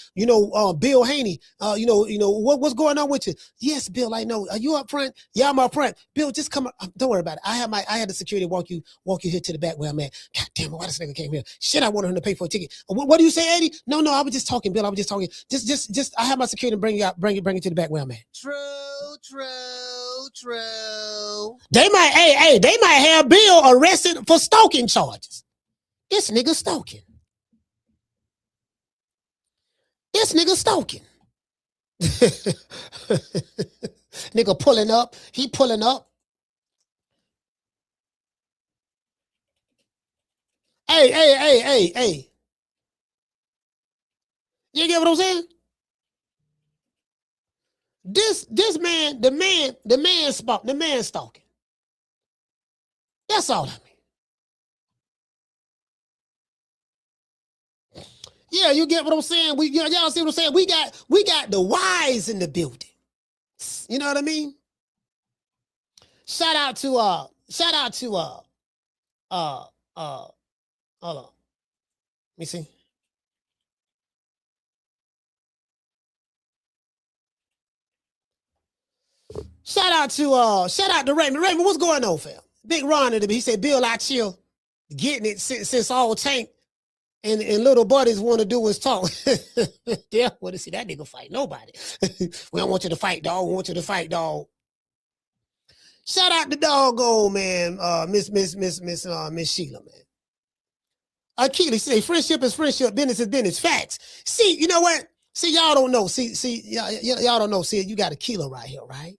Bill Haney. What's going on with you? Yes, Bill, I know. Are you up front? Yeah, I'm up front. Bill, just come up. Don't worry about it. I had the security walk you here to the back where I'm at. God damn it, why this nigga came here? Shit, I wanted him to pay for a ticket. What do you say, Eddie? No, I was just talking, Bill. I was just talking. Just I have my security bring it to the back where I'm at. True. They might have Bill arrested for stalking charges. This nigga stalking. Nigga pulling up. He pulling up. Hey. You get what I'm saying? This man, the man stalking. That's all I mean. Yeah, you get what I'm saying? Y'all see what I'm saying? We got the wise in the building. You know what I mean? Shout out to hold on. Let me see. Shout out to Raymond. Raymond, what's going on, fam? Big Ron in the, he said, Bill, I chill, getting it since all Tank and little buddies want to do is talk. Yeah, want to see that nigga fight nobody. We don't want you to fight, dog. We want you to fight, dog. Shout out to doggone man, Miss Sheila, man. Akila, say friendship is friendship, business is business. Facts. See, you know what? See, y'all don't know. See, y'all don't know. See, you got Akila right here, right?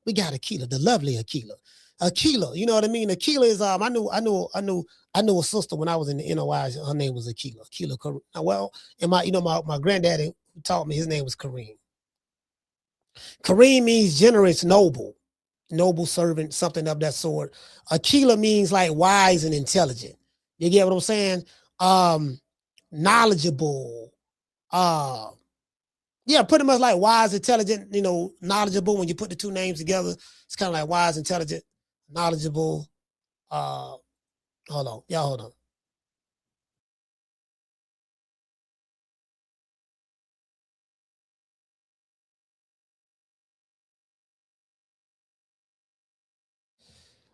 We got Akila, the lovely Akila. Akila, you know what I mean? Akila is I knew a sister when I was in the NOI. Her name was Akila. Akila. Well, and my granddaddy who taught me, his name was Kareem. Kareem means generous, noble servant, something of that sort. Akila means like wise and intelligent. You get what I'm saying? Knowledgeable. Yeah, pretty much like wise, intelligent, knowledgeable. When you put the two names together, it's kind of like wise, intelligent, knowledgeable. Hold on. Y'all hold on.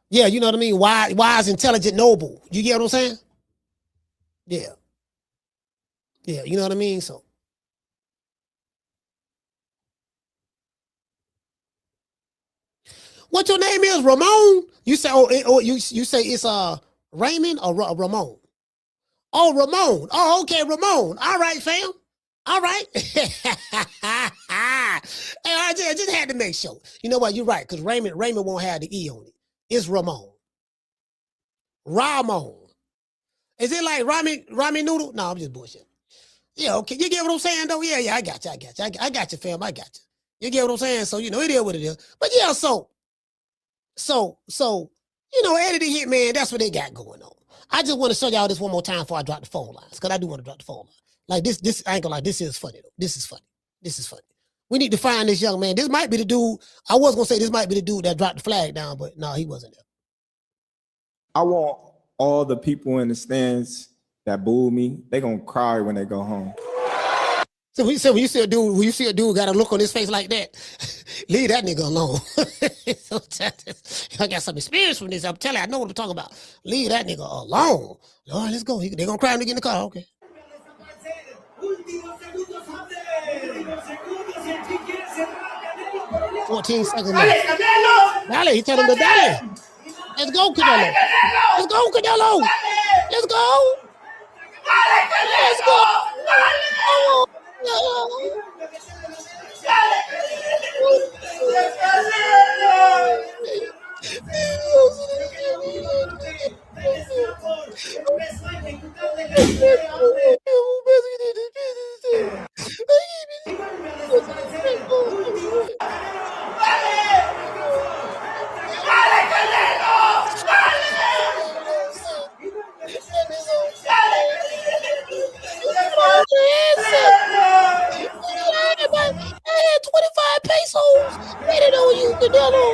Yeah, you know what I mean? Wise, intelligent, noble. You get what I'm saying? Yeah. Yeah, you know what I mean? So. What your name is? Ramon? You say, you say it's Raymond or Ramon? Oh, Ramon. Oh, okay, Ramon. All right, fam. All right. Hey, I just had to make sure. You know what? You're right, because Raymond won't have the E on it. It's Ramon. Ramon. Is it like ramen noodle? No, I'm just bullshit. Yeah, okay. You get what I'm saying, though? Yeah, I got you. I got you, fam. I got you. You get what I'm saying? So, it is what it is. But yeah, so, Eddie the Hitman, that's what they got going on. I just want to show y'all this one more time before I drop the phone lines, because I do want to drop the phone line. Like this, I ain't gonna lie, this is funny, though. This is funny. We need to find this young man. This might be the dude. I was gonna say this might be the dude that dropped the flag down, but no, he wasn't there.
I want all the people in the stands that booed me, they gonna cry when they go home.
So when you see a dude got a look on his face like that, leave that nigga alone. I got some experience from this. I'm telling you, I know what I'm talking about. Leave that nigga alone. All right, let's go. They're gonna cry when they get in the car. Okay. 14 seconds left. Dale, he told him to dale. Let's go, Canelo. Let's go, Canelo. Let's go. Let's go. I had 25 pesos. Waited on you, Canelo.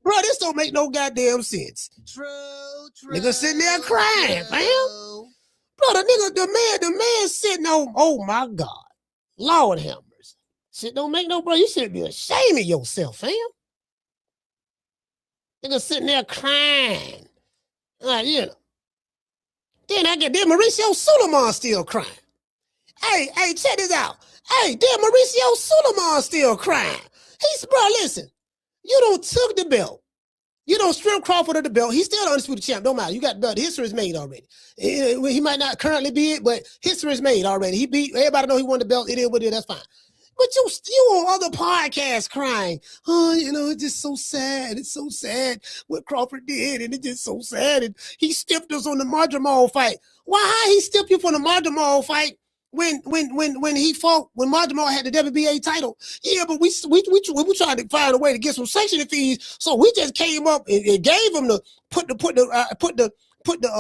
Bro, this don't make no goddamn sense.
True.
Nigga sitting there crying, fam. Bro, the man sitting on, oh my God. Lord have mercy. Shit don't make no, bro. You should be ashamed of yourself, fam. Nigga sitting there crying. You know. Then Mauricio Suleiman still crying. Hey, check this out. Hey, then Mauricio Suleiman still crying. He's, bro, listen. You don't took the belt. You don't strip Crawford of the belt. He's still the undisputed champ. Don't matter. You got the belt. History is made already. He might not currently be it, but history is made already. He beat, everybody know he won the belt. It is what it is. That's fine. But you on other podcasts crying. Oh, you know, it's just so sad. It's so sad what Crawford did, and it's just so sad. And he stiffed us on the Marjamal fight. Why he stiffed you for the Marjamal fight when he fought, when Marjamal had the WBA title? Yeah, but we tried to find a way to get some sanctioning fees, so we just came up and gave him the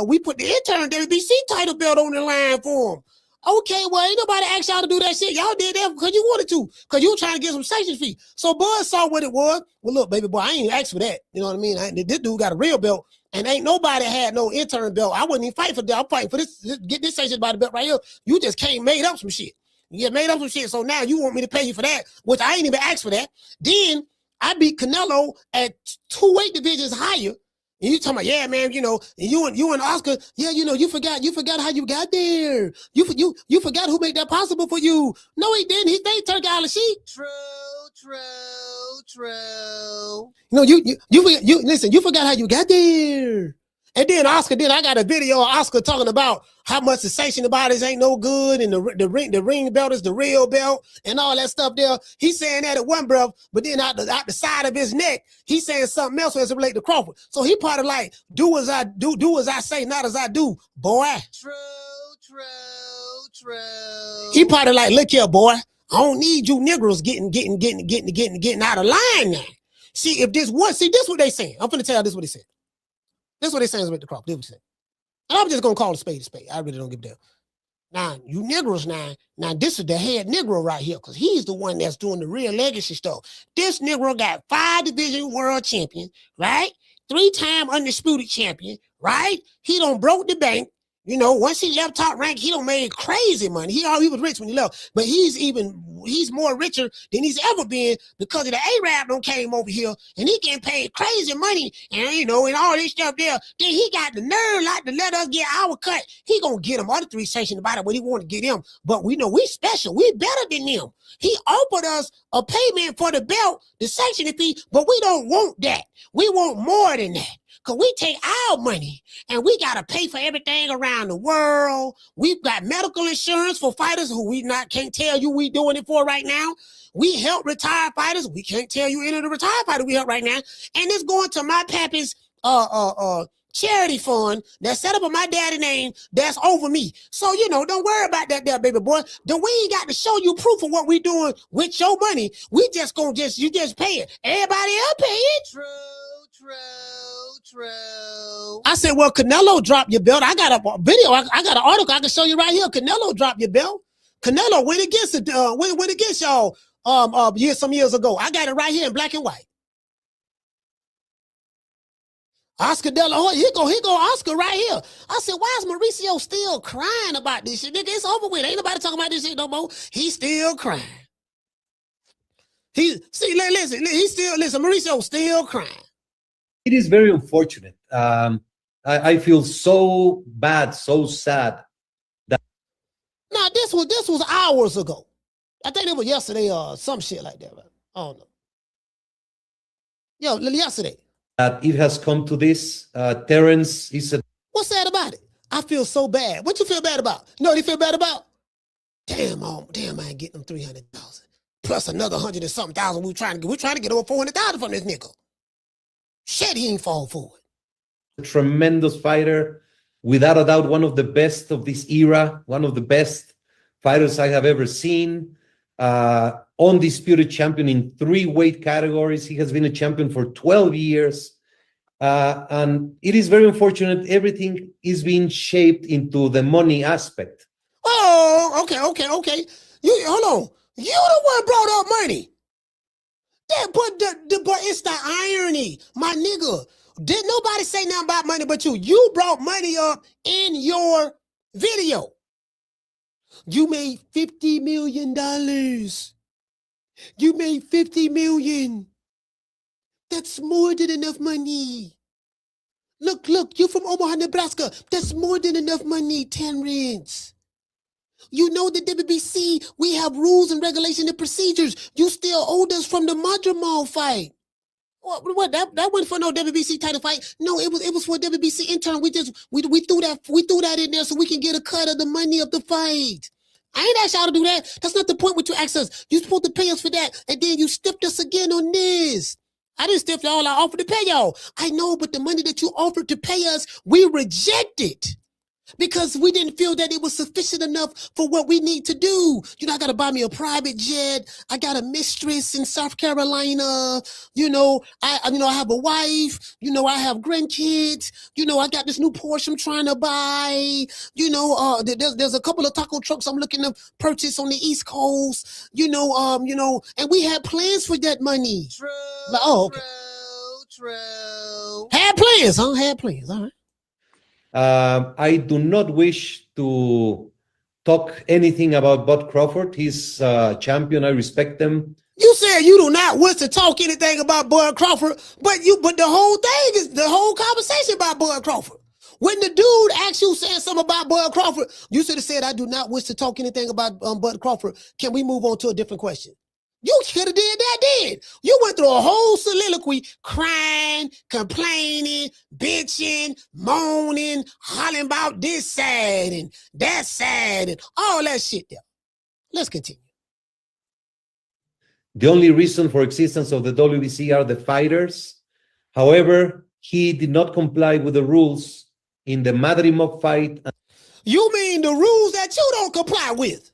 we put the intern WBC title belt on the line for him. Okay, well, ain't nobody asked y'all to do that shit. Y'all did that because you wanted to, because you were trying to get some sanction fee. So Bud saw what it was. Well, look, baby boy, I ain't asked for that. You know what I mean? This dude got a real belt, and ain't nobody had no intern belt. I wouldn't even fight for that. I'm fighting for this. Get this sanction by the belt right here. You just made up some shit. You made up some shit. So now you want me to pay you for that, which I ain't even asked for that. Then I beat Canelo at 2 weight divisions higher. And you talking about, yeah, man, you know, you and Oscar, yeah, you know, you forgot how you got there. You forgot who made that possible for you. No, he didn't. They took out of sheet.
True.
No, you listen, you forgot how you got there. And then Oscar I got a video of Oscar talking about how much the sanction about this ain't no good, and the ring belt is the real belt and all that stuff there. He's saying that at one breath, but then out the side of his neck, he's saying something else as it relates to Crawford. So he probably like, do as I say, not as I do, boy.
True.
He probably like, look here, boy, I don't need you Negroes getting out of line now. See, this what they saying. I'm finna tell you this what they said. This is what they saying with the Crawford. This is what they saying. And I'm just gonna call a spade a spade. I really don't give a damn. Now, you Negroes now this is the head Negro right here, because he's the one that's doing the real legacy stuff. This Negro got 5 division world champion, right? 3-time undisputed champion, right? He done broke the bank. You know, once he left Top Rank, he done made crazy money. He was rich when he left, but he's more richer than he's ever been because of the Arab done came over here, and he getting paid crazy money, and you know, and all this stuff there. Then he got the nerve like to let us get our cut. He gonna get them other 3 sanctions about it, but he want to get them. But we know we special. We better than them. He offered us a payment for the belt, the sanctioning fee, but we don't want that. We want more than that. Because we take our money and we got to pay for everything around the world. We've got medical insurance for fighters who can't tell you we doing it for right now. We help retired fighters. We can't tell you any of the retired fighters we help right now. And it's going to my pappy's charity fund that's set up in my daddy's name that's over me. So, you know, don't worry about that there, baby boy. Then we ain't got to show you proof of what we doing with your money. We just gonna you just pay it. Everybody else pay it.
True.
I said, well, Canelo dropped your belt. I got a video. I got an article I can show you right here. Canelo dropped your belt. Canelo went against y'all some years ago. I got it right here in black and white. Oscar De La Hoya, here go Oscar right here. I said, why is Mauricio still crying about this shit? Nigga, it's over with. Ain't nobody talking about this shit no more. He's still crying. Listen, Mauricio's still crying.
It is very unfortunate. I feel so bad, so sad.
Now, this was hours ago. I think it was yesterday or some shit like that. Right? I don't know. Yo, yesterday.
That it has come to this. Terrence, he said,
what's sad about it? I feel so bad. What you feel bad about? You know what you feel bad about? Damn, I ain't getting them 300,000 plus another 100 and something thousand. We're trying to get over 400,000 from this nigga. Shit, he ain't fall for it.
A tremendous fighter, without a doubt, one of the best of this era, one of the best fighters I have ever seen. Undisputed champion in 3 weight categories. He has been a champion for 12 years. And it is very unfortunate. Everything is being shaped into the money aspect.
Oh, okay. Hold on. You the one brought up money. But it's the irony, my nigga. Did nobody say nothing about money but you? You brought money up in your video. You made $50 million. You made $50 million. That's more than enough money. Look, you from Omaha, Nebraska. That's more than enough money, Terrence. You know the WBC, we have rules and regulations and procedures. You still owed us from the Matchroom fight. What? That wasn't for no WBC title fight. No, it was for a WBC intern. We threw that in there so we can get a cut of the money of the fight. I ain't asked y'all to do that. That's not the point what you asked us. You supposed to pay us for that, and then you stiffed us again on this. I didn't stiff y'all. I offered to pay y'all. I know, but the money that you offered to pay us, we rejected. Because we didn't feel that it was sufficient enough for what we need to do. You know, I got to buy me a private jet. I got a mistress in South Carolina. I have a wife. I have grandkids. I got this new Porsche I'm trying to buy. There's a couple of taco trucks I'm looking to purchase on the East Coast. And we had plans for that money.
True.
Like, oh, okay.
True.
Had plans, huh? Had plans. All right.
I do not wish to talk anything about Bud Crawford. He's champion. I respect him.
You said you do not wish to talk anything about Bud Crawford, but the whole thing is the whole conversation about Bud Crawford. When the dude asked you saying something about Bud Crawford, you should have said, I do not wish to talk anything about Bud Crawford. Can we move on to a different question? You could have did that then. You went through a whole soliloquy, crying, complaining, bitching, moaning, hollering about this sad and that sad and all that shit there. Let's continue.
The only reason for existence of the WBC are the fighters. However, he did not comply with the rules in the Matchroom fight.
You mean the rules that you don't comply with?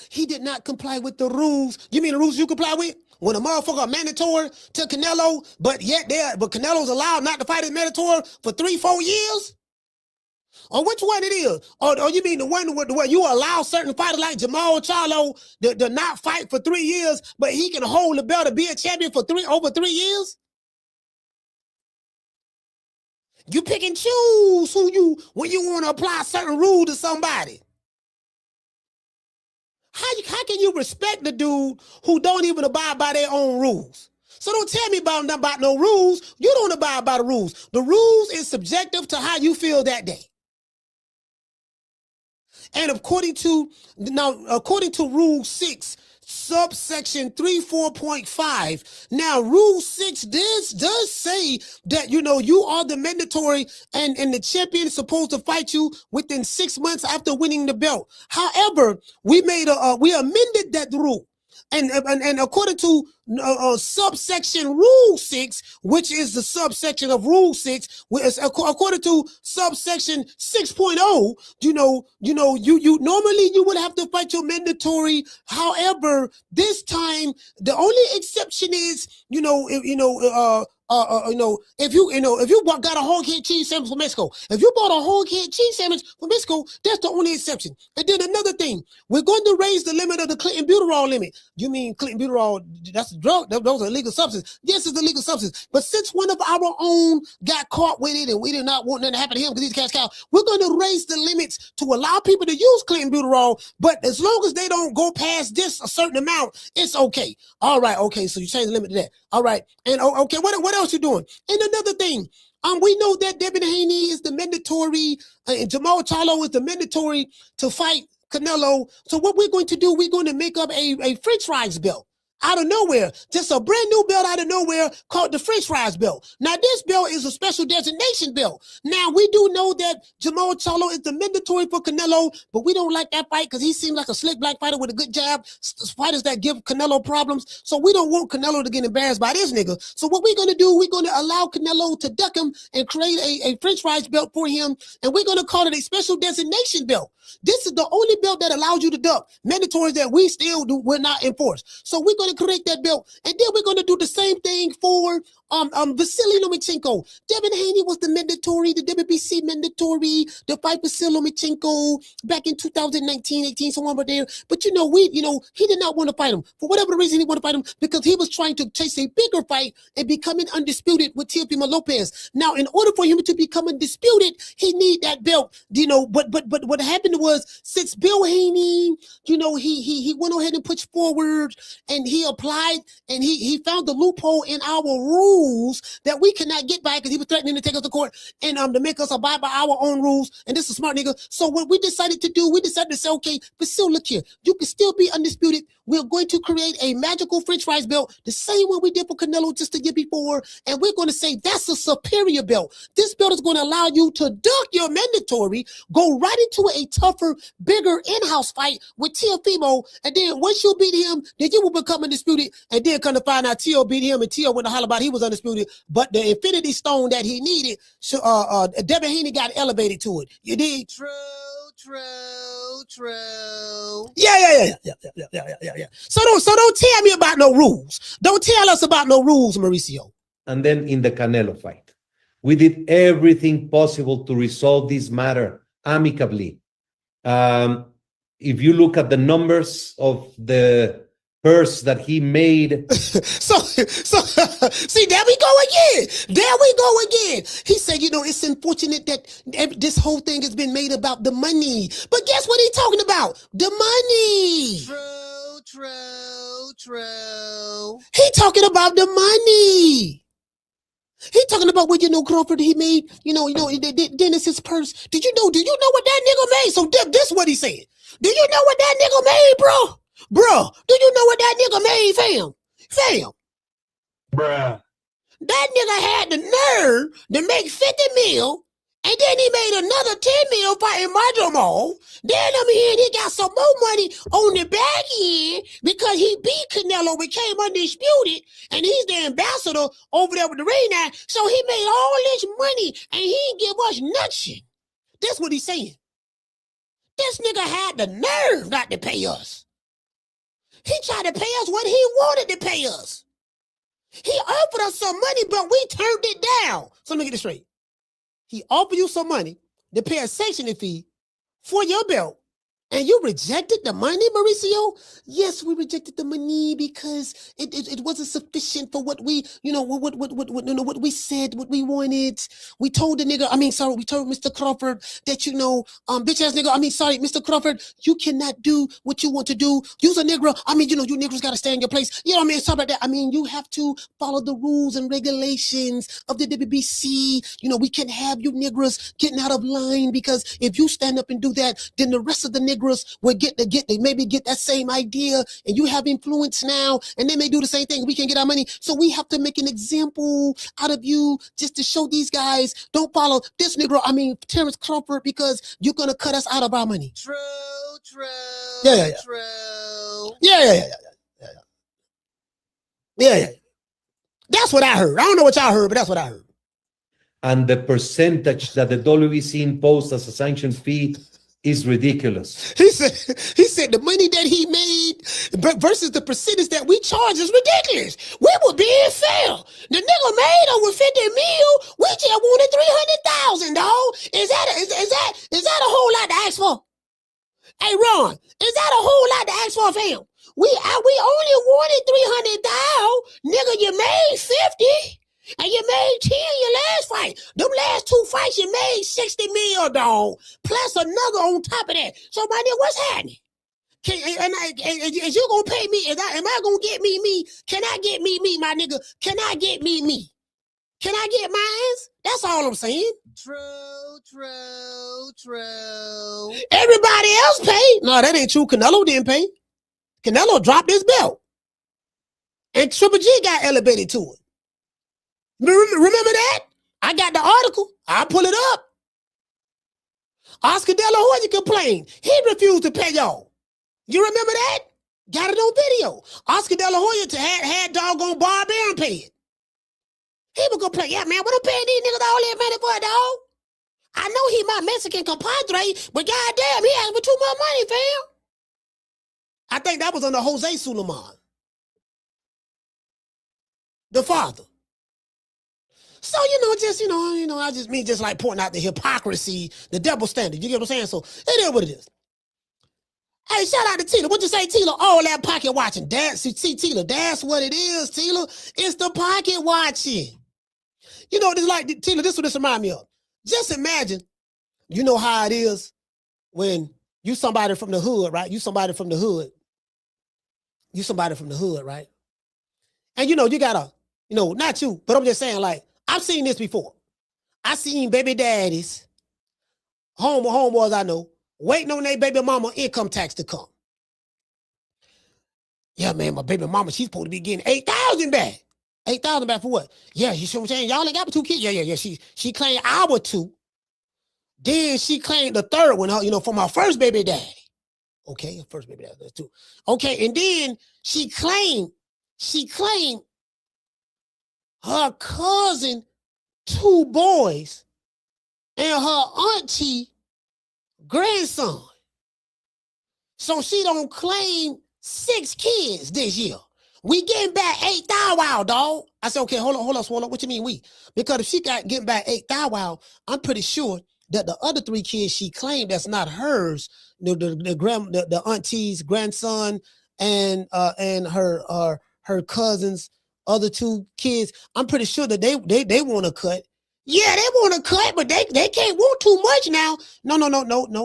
He did not comply with the rules. You mean the rules you comply with? When a motherfucker mandatory to Canelo, but Canelo's allowed not to fight as mandatory for 3-4 years? Or which one it is? Or you mean the one where you allow certain fighters like Jamal Charlo to not fight for 3 years, but he can hold the belt to be a champion for over 3 years? You pick and choose when you want to apply a certain rule to somebody. How can you respect the dude who don't even abide by their own rules? So don't tell me about no rules. You don't abide by the rules. The rules is subjective to how you feel that day. And according to Rule 6, subsection 34.5. Now, Rule 6 does say that, you are the mandatory and the champion is supposed to fight you within 6 months after winning the belt. However, we amended that rule. And according to subsection Rule 6, which is the subsection of Rule 6, according to subsection 6.0, you normally you would have to fight your mandatory. However, this time the only exception is if you got a whole head cheese sandwich from Mexico, if you bought a whole head cheese sandwich from Mexico, that's the only exception. And then another thing, we're going to raise the limit of the clenbuterol limit. You mean clenbuterol? That's a drug. Those are illegal substances. Yes, it's a legal substance. But since one of our own got caught with it, and we did not want nothing to happen to him because he's cash cow, we're going to raise the limits to allow people to use clenbuterol. But as long as they don't go past this a certain amount, it's okay. All right, okay. So you change the limit to that. All right, and okay, what else you doing? And another thing, we know that Devin Haney is the mandatory, and Jamal Charlo is the mandatory to fight Canelo. So what we're going to do, we're going to make up a French fries belt out of nowhere, just a brand new belt out of nowhere called the French fries belt. Now, this belt is a special designation belt. Now, we do know that Jamal Charlo is the mandatory for Canelo, but we don't like that fight because he seems like a slick black fighter with a good jab, fighters that give Canelo problems. So we don't want Canelo to get embarrassed by this nigga. So what we're going to do, we're going to allow Canelo to duck him and create a French fries belt for him, and we're going to call it a special designation belt. This is the only belt that allows you to duck. Mandatory that we still will not enforce. So we're going to create that belt, and then we're going to do the same thing for Vasily Lomachenko. Devin Haney was the mandatory, the WBC mandatory, the fight Vasily Lomachenko back in 2019, 18, somewhere over there. But he did not want to fight him. For whatever reason, he wanted to fight him because he was trying to chase a bigger fight and becoming undisputed with Teofimo Lopez. Now, in order for him to become undisputed, he need that belt, but what happened was, since Bill Haney, he went ahead and pushed forward and he applied and he found the loophole in our rules that we cannot get by because he was threatening to take us to court and to make us abide by our own rules. And this is a smart nigga. So what we decided to do, we decided to say, okay, but still look here, you can still be undisputed. We're going to create a magical French fries belt, the same one we did for Canelo just a year before, and we're going to say that's a superior belt. This belt is going to allow you to duck your mandatory, go right into a tougher, bigger in-house fight with Teofimo, and then once you beat him, then you will become undisputed, and then come to find out Teo beat him, and Teo went to holler about he was undisputed, but the infinity stone that he needed, Devin Haney got elevated to it. You dig?
True.
Yeah. So don't tell me about no rules. Don't tell us about no rules, Mauricio.
And then in the Canelo fight, we did everything possible to resolve this matter amicably. If you look at the numbers of the purse that he made.
So see, there we go again. He said, it's unfortunate that this whole thing has been made about the money. But guess what he's talking about? The money.
True.
He talking about the money. He talking about what Crawford he made, Dennis's purse. Do you know what that nigga made? So this what he said. Do you know what that nigga made, bro? Bro, do you know what that nigga made, fam?
Bruh.
That nigga had the nerve to make 50 mil, and then he made another 10 mil fighting Matchroom. Then he got some more money on the back end because he beat Canelo, became undisputed, and he's the ambassador over there with the ring now. So he made all this money, and he didn't give us nothing. That's what he's saying. This nigga had the nerve not to pay us. He tried to pay us what he wanted to pay us. He offered us some money, but we turned it down. So let me get this straight. He offered you some money to pay a sanctioning fee for your belt, and you rejected the money, Mauricio? Yes, we rejected the money because it wasn't sufficient for what we, what we said, what we wanted. We told we told Mr. Crawford that, bitch ass nigga, Mr. Crawford, you cannot do what you want to do. You's a nigga. You niggas got to stay in your place. Stuff like that. You have to follow the rules and regulations of the WBC. We can't have you niggas getting out of line because if you stand up and do that, then the rest of the niggas will they maybe get that same idea, and you have influence now, and they may do the same thing. We can get our money. So we have to make an example out of you just to show these guys, don't follow this nigga, Terrence Crawford, because you're going to cut us out of our money.
True.
Yeah.
True.
Yeah. That's what I heard. I don't know what y'all heard, but that's what I heard.
And the percentage that the WBC imposed as a sanction fee is ridiculous.
He said the money that he made versus the percentage that we charge is ridiculous. We were being fair. The nigga made over 50 mil. We just wanted 300,000, dog. Is that a whole lot to ask for? Hey, Ron, is that a whole lot to ask for, fam? We only wanted 300,000. Nigga, you made 50. And you made 10 your last fight. Them last 2 fights, you made 60 mil, dog. Plus another on top of that. So, my nigga, what's happening? Is you gonna pay me? Am I gonna get me? Can I get me, my nigga? Can I get me? Can I get mine? That's all I'm saying.
True.
Everybody else paid. No, that ain't true. Canelo didn't pay. Canelo dropped his belt. And Triple G got elevated to it. Remember that? I got the article. I'll pull it up. Oscar De La Hoya complained. He refused to pay y'all. You remember that? Got it on video. Oscar De La Hoya had doggone Barbarian pay it. He would complain, yeah, man, what I'm paying these niggas all that money for, dog? I know he my Mexican compadre, but goddamn, he asked for too much money, fam. I think that was under Jose Sulaiman, the father. So, I just mean just like pointing out the hypocrisy, the double standard. You get what I'm saying? So it is what it is. Hey, shout out to Tila. What you say, Tila? All that pocket watching. See, Tila, that's what it is, Tila. It's the pocket watching. This like, Tila, this is what this reminds me of. Just imagine, you know how it is when you somebody from the hood, right? You somebody from the hood, right? And you gotta, not you, but I'm just saying, like, I've seen this before. I seen baby daddies, homeboys I know, waiting on their baby mama income tax to come. Yeah, man, my baby mama, she's supposed to be getting 8,000 back. 8,000 back for what? Yeah, you see what I'm saying? Y'all ain't got 2 kids. Yeah. She claimed our 2. Then she claimed the third one, from her first baby daddy. Okay, first baby daddy, that's 2. Okay, and then she claimed her cousin 2 boys and her auntie grandson. So she don't claim 6 kids this year. We getting back 8,000, dog. I said, okay, hold on, Swallow. What you mean we? Because if she getting back 8,000, I'm pretty sure that the other 3 kids she claimed that's not hers, the auntie's grandson and her cousins, other 2 kids, I'm pretty sure that they want to cut. Yeah, they want to cut, but they can't want too much now. No.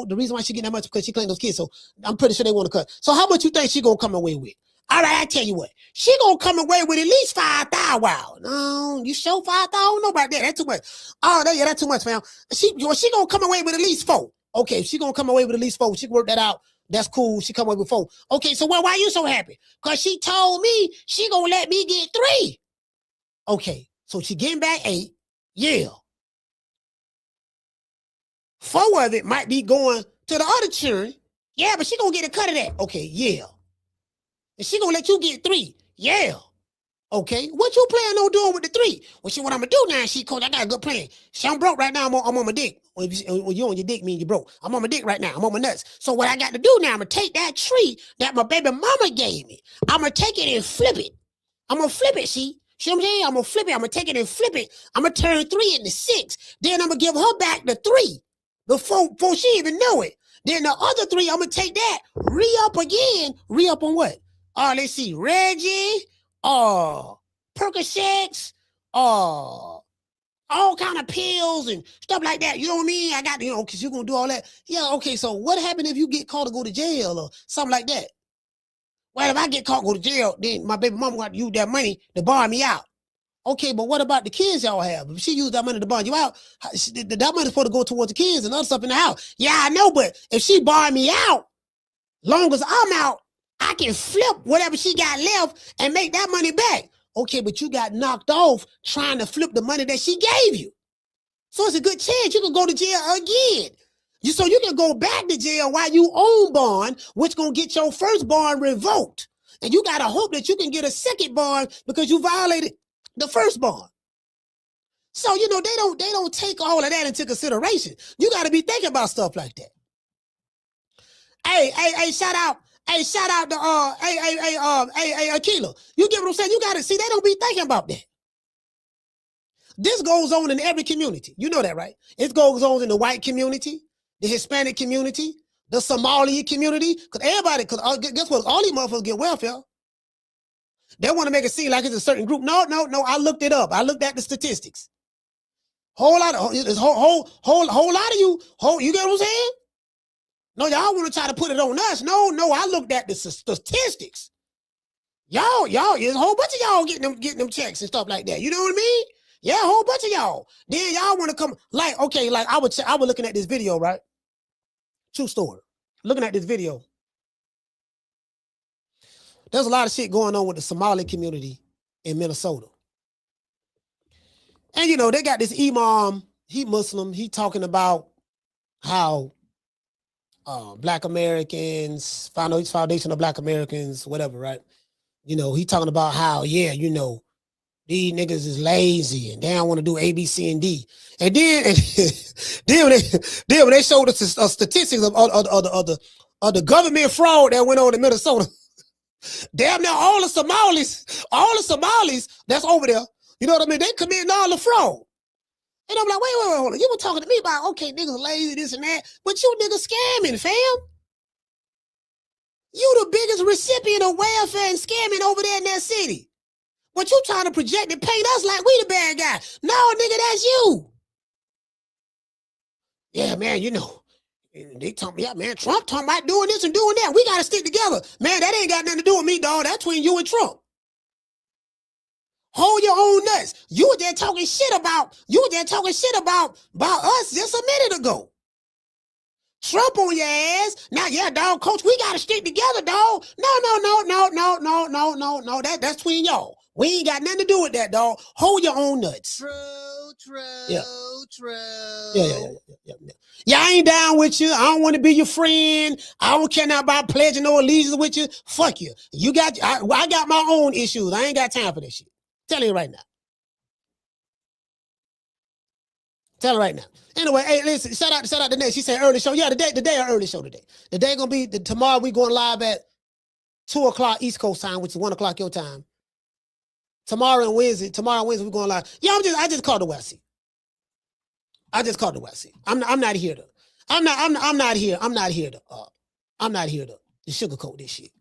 The reason why she getting that much is because she claimed those kids. So I'm pretty sure they want to cut. So how much you think she gonna come away with? All right, I tell you what, she gonna come away with at least 5,000. No, you show 5,000? I don't know about that. That's too much. Oh, that's too much, fam. She gonna come away with at least 4. Okay, she gonna come away with at least 4. She can work that out. That's cool. She come away with 4. Okay, so why you so happy? Because she told me she gonna let me get 3. Okay, so she getting back 8. Yeah. 4 of it might be going to the other children. Yeah, but she gonna get a cut of that. Okay, yeah. And she gonna let you get 3. Yeah. Okay. What you plan on doing with the 3? Well, what I'm gonna do now, coach, I got a good plan. I'm broke right now. I'm on my dick. When you on your dick, mean you broke. I'm on my dick right now. I'm on my nuts. So what I got to do now, I'm gonna take that tree that my baby mama gave me. I'm gonna take it and flip it. I'm gonna flip it, see what I'm saying? I'm gonna flip it. I'm gonna take it and flip it. I'm gonna turn 3 into 6. Then I'm gonna give her back the 3 before she even know it. Then the other 3, I'm gonna take that, re-up again. Re-up on what? Let's see, Reggie, Percocets, all kind of pills and stuff like that. You know what I mean? I got, because you're going to do all that. Yeah, okay, so what happened if you get caught to go to jail or something like that? Well, if I get caught, go to jail, then my baby mama got to use that money to bond me out. Okay, but what about the kids y'all have? If she used that money to bond you out, that money's supposed to go towards the kids and other stuff in the house. Yeah, I know, but if she bond me out, long as I'm out, I can flip whatever she got left and make that money back. Okay, but you got knocked off trying to flip the money that she gave you. So it's a good chance you can go to jail again. So you can go back to jail while you own bond, which gonna get your first bond revoked. And you gotta hope that you can get a second bond because you violated the first bond. So they don't take all of that into consideration. You gotta be thinking about stuff like that. Hey, shout out to Akila. You get what I'm saying? You gotta see, they don't be thinking about that. This goes on in every community. You know that, right? It goes on in the white community, the Hispanic community, the Somali community. Because guess what? All these motherfuckers get welfare. They want to make it seem like it's a certain group. No. I looked it up. I looked at the statistics. Whole lot of you. You get what I'm saying? No, y'all want to try to put it on us. No. I looked at the statistics. Y'all, there's a whole bunch of y'all getting them checks and stuff like that. You know what I mean? Yeah, a whole bunch of y'all. Then y'all want to come like, okay, like I was looking at this video, right? True story. Looking at this video. There's a lot of shit going on with the Somali community in Minnesota. And you know, they got this imam, he Muslim, he talking about how Black Americans, Foundation of Black Americans, whatever, right? You know, he talking about how, yeah, you know, these niggas is lazy and they don't want to do A, B, C, and D. And then when they showed us statistics of the government fraud that went on in Minnesota, damn near all the Somalis that's over there, you know what I mean? They committing all the fraud. And I'm like, wait, hold on. You were talking to me about, okay, niggas lazy, this and that, but you niggas scamming, fam. You the biggest recipient of welfare and scamming over there in that city. But you trying to project and paint us like we the bad guy. No, nigga, that's you. Yeah, man, you know, they talking, yeah, man, Trump talking about doing this and doing that. We got to stick together. Man, that ain't got nothing to do with me, dog. That's between you and Trump. Hold your own nuts. You were there talking shit about us just a minute ago. Trump on your ass. Now, yeah, dog, coach, we got to stick together, dog. No. That's between y'all. We ain't got nothing to do with that, dog. Hold your own nuts.
True.
Yeah. Yeah, I ain't down with you. I don't want to be your friend. I don't care now about pledging no allegiance with you. Fuck you. I got my own issues. I ain't got time for this shit. Tell you right now. Tell her right now. Anyway, hey, listen, shout out to Nate. She said early show. Yeah, today our early show today. The day gonna be tomorrow. We going live at 2:00 East Coast time, which is 1:00 your time. Tomorrow and Wednesday we going live. Yeah, I just called the West. I'm not here to sugarcoat this shit.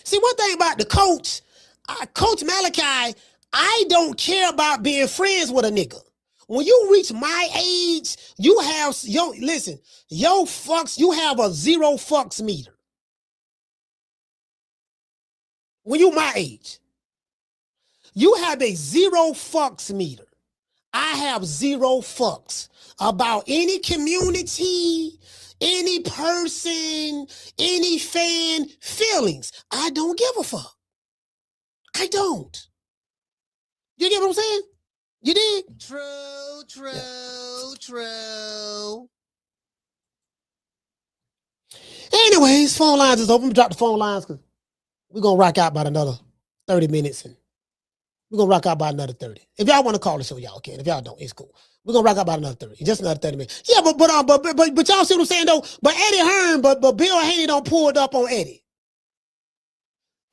See, one thing about the coach, Coach Malachi, I don't care about being friends with a nigga. When you reach my age, you have a 0 fucks meter. When you my age, you have a 0 fucks meter. I have 0 fucks about any community, any person, any fan feelings. I don't give a fuck. I don't. You get what I'm saying? You did?
True.
Anyways, phone lines is open. Drop the phone lines because we're going to rock out about another 30 minutes. And we're going to rock out about another 30. If y'all want to call the show, y'all can. If y'all don't, it's cool. We're going to rock out about another 30. Just another 30 minutes. Yeah, but y'all see what I'm saying, though? But Eddie Hearn, but Bill Haney don't pull it up on Eddie.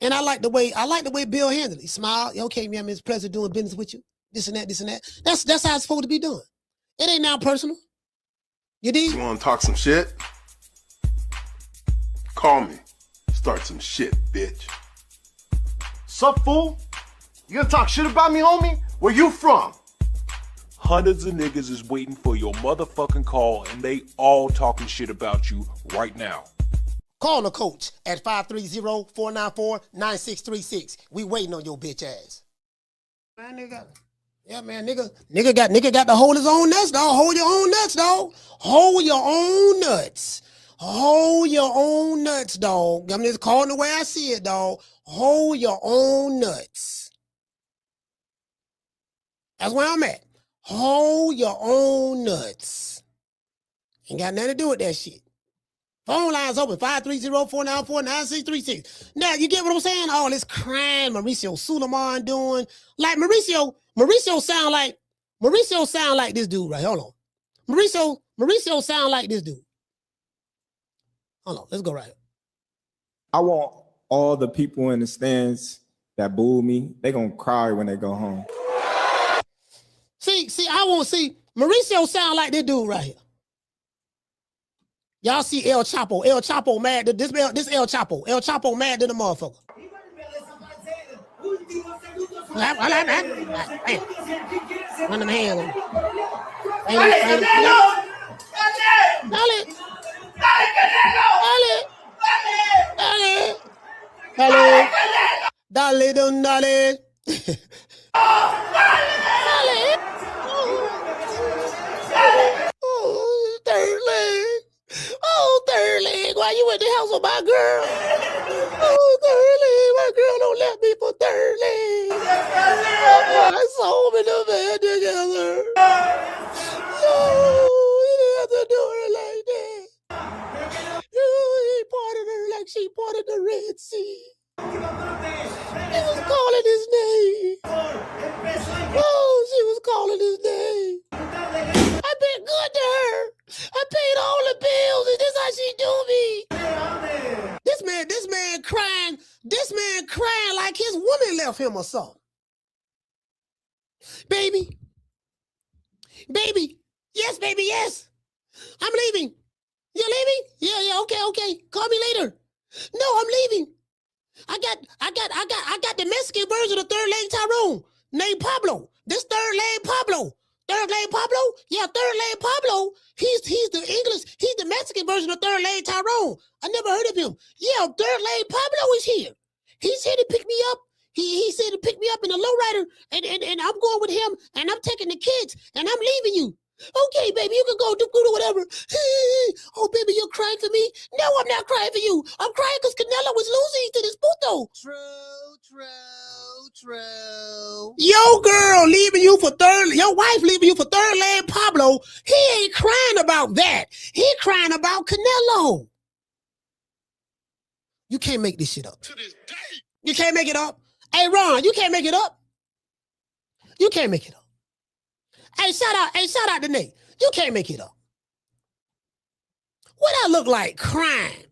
And I like the way Bill handled it. He smiled. Okay, man, it's a pleasure doing business with you. This and that. That's how it's supposed to be done. It ain't now personal. You dig?
You want to talk some shit? Call me. Start some shit, bitch.
Sup, fool? You gonna talk shit about me, homie? Where you from?
Hundreds of niggas is waiting for your motherfucking call, and they all talking shit about you right now.
Call the coach at 530-494-9636. We waiting on your bitch ass. Man, nigga. Yeah, man, nigga got to hold his own nuts, dog. Hold your own nuts, dog. Hold your own nuts. Hold your own nuts, dog. I'm just calling the way I see it, dog. Hold your own nuts. That's where I'm at. Hold your own nuts. Ain't got nothing to do with that shit. Phone lines open, 530-494-9636. Now, you get what I'm saying? All this crime Mauricio Suleiman doing. Like Mauricio sound like this dude, right? Hold on. Mauricio sound like this dude. Hold on, let's go right here.
I want all the people in the stands that boo me, they gonna cry when they go home.
See, I won't see. Mauricio sound like this dude right here. Y'all see El Chapo. El Chapo mad. This El Chapo. El Chapo mad than the motherfucker. Run them hands on me. Dale, don dale. Oh, third leg. Oh, third leg. Why you at the house with my girl? Oh, third leg. My girl don't let me for third leg. I saw them in the bed together. No, you didn't have to do her like that. He parted her like she parted the Red Sea. He was calling his name. Oh, she was calling his name. I've been good to her. I paid all the bills, and this how she do me. This man crying. This man crying like his woman left him or something. Baby. Yes, baby, yes. I'm leaving. You're leaving? Yeah, okay. Call me later. No, I'm leaving. I got the Mexican version of third leg Tyrone named Pablo. This third leg Pablo. Third leg Pablo? Yeah, third leg Pablo. He's the English, he's the Mexican version of third leg Tyrone. I never heard of him. Yeah, third leg Pablo is here. He's here to pick me up. He said to pick me up in a lowrider, and I'm going with him, and I'm taking the kids, and I'm leaving you. Okay, baby, you can go do whatever. Oh, baby, you're crying for me? No, I'm not crying for you. I'm crying because Canelo was losing to this puto. True. Your girl leaving you for your wife leaving you for third leg Pablo. He ain't crying about that. He crying about Canelo. You can't make this shit up. To this day. You can't make it up. Hey, Ron, you can't make it up. You can't make it up. Hey, shout out to Nate. You can't make it up. What I look like crying?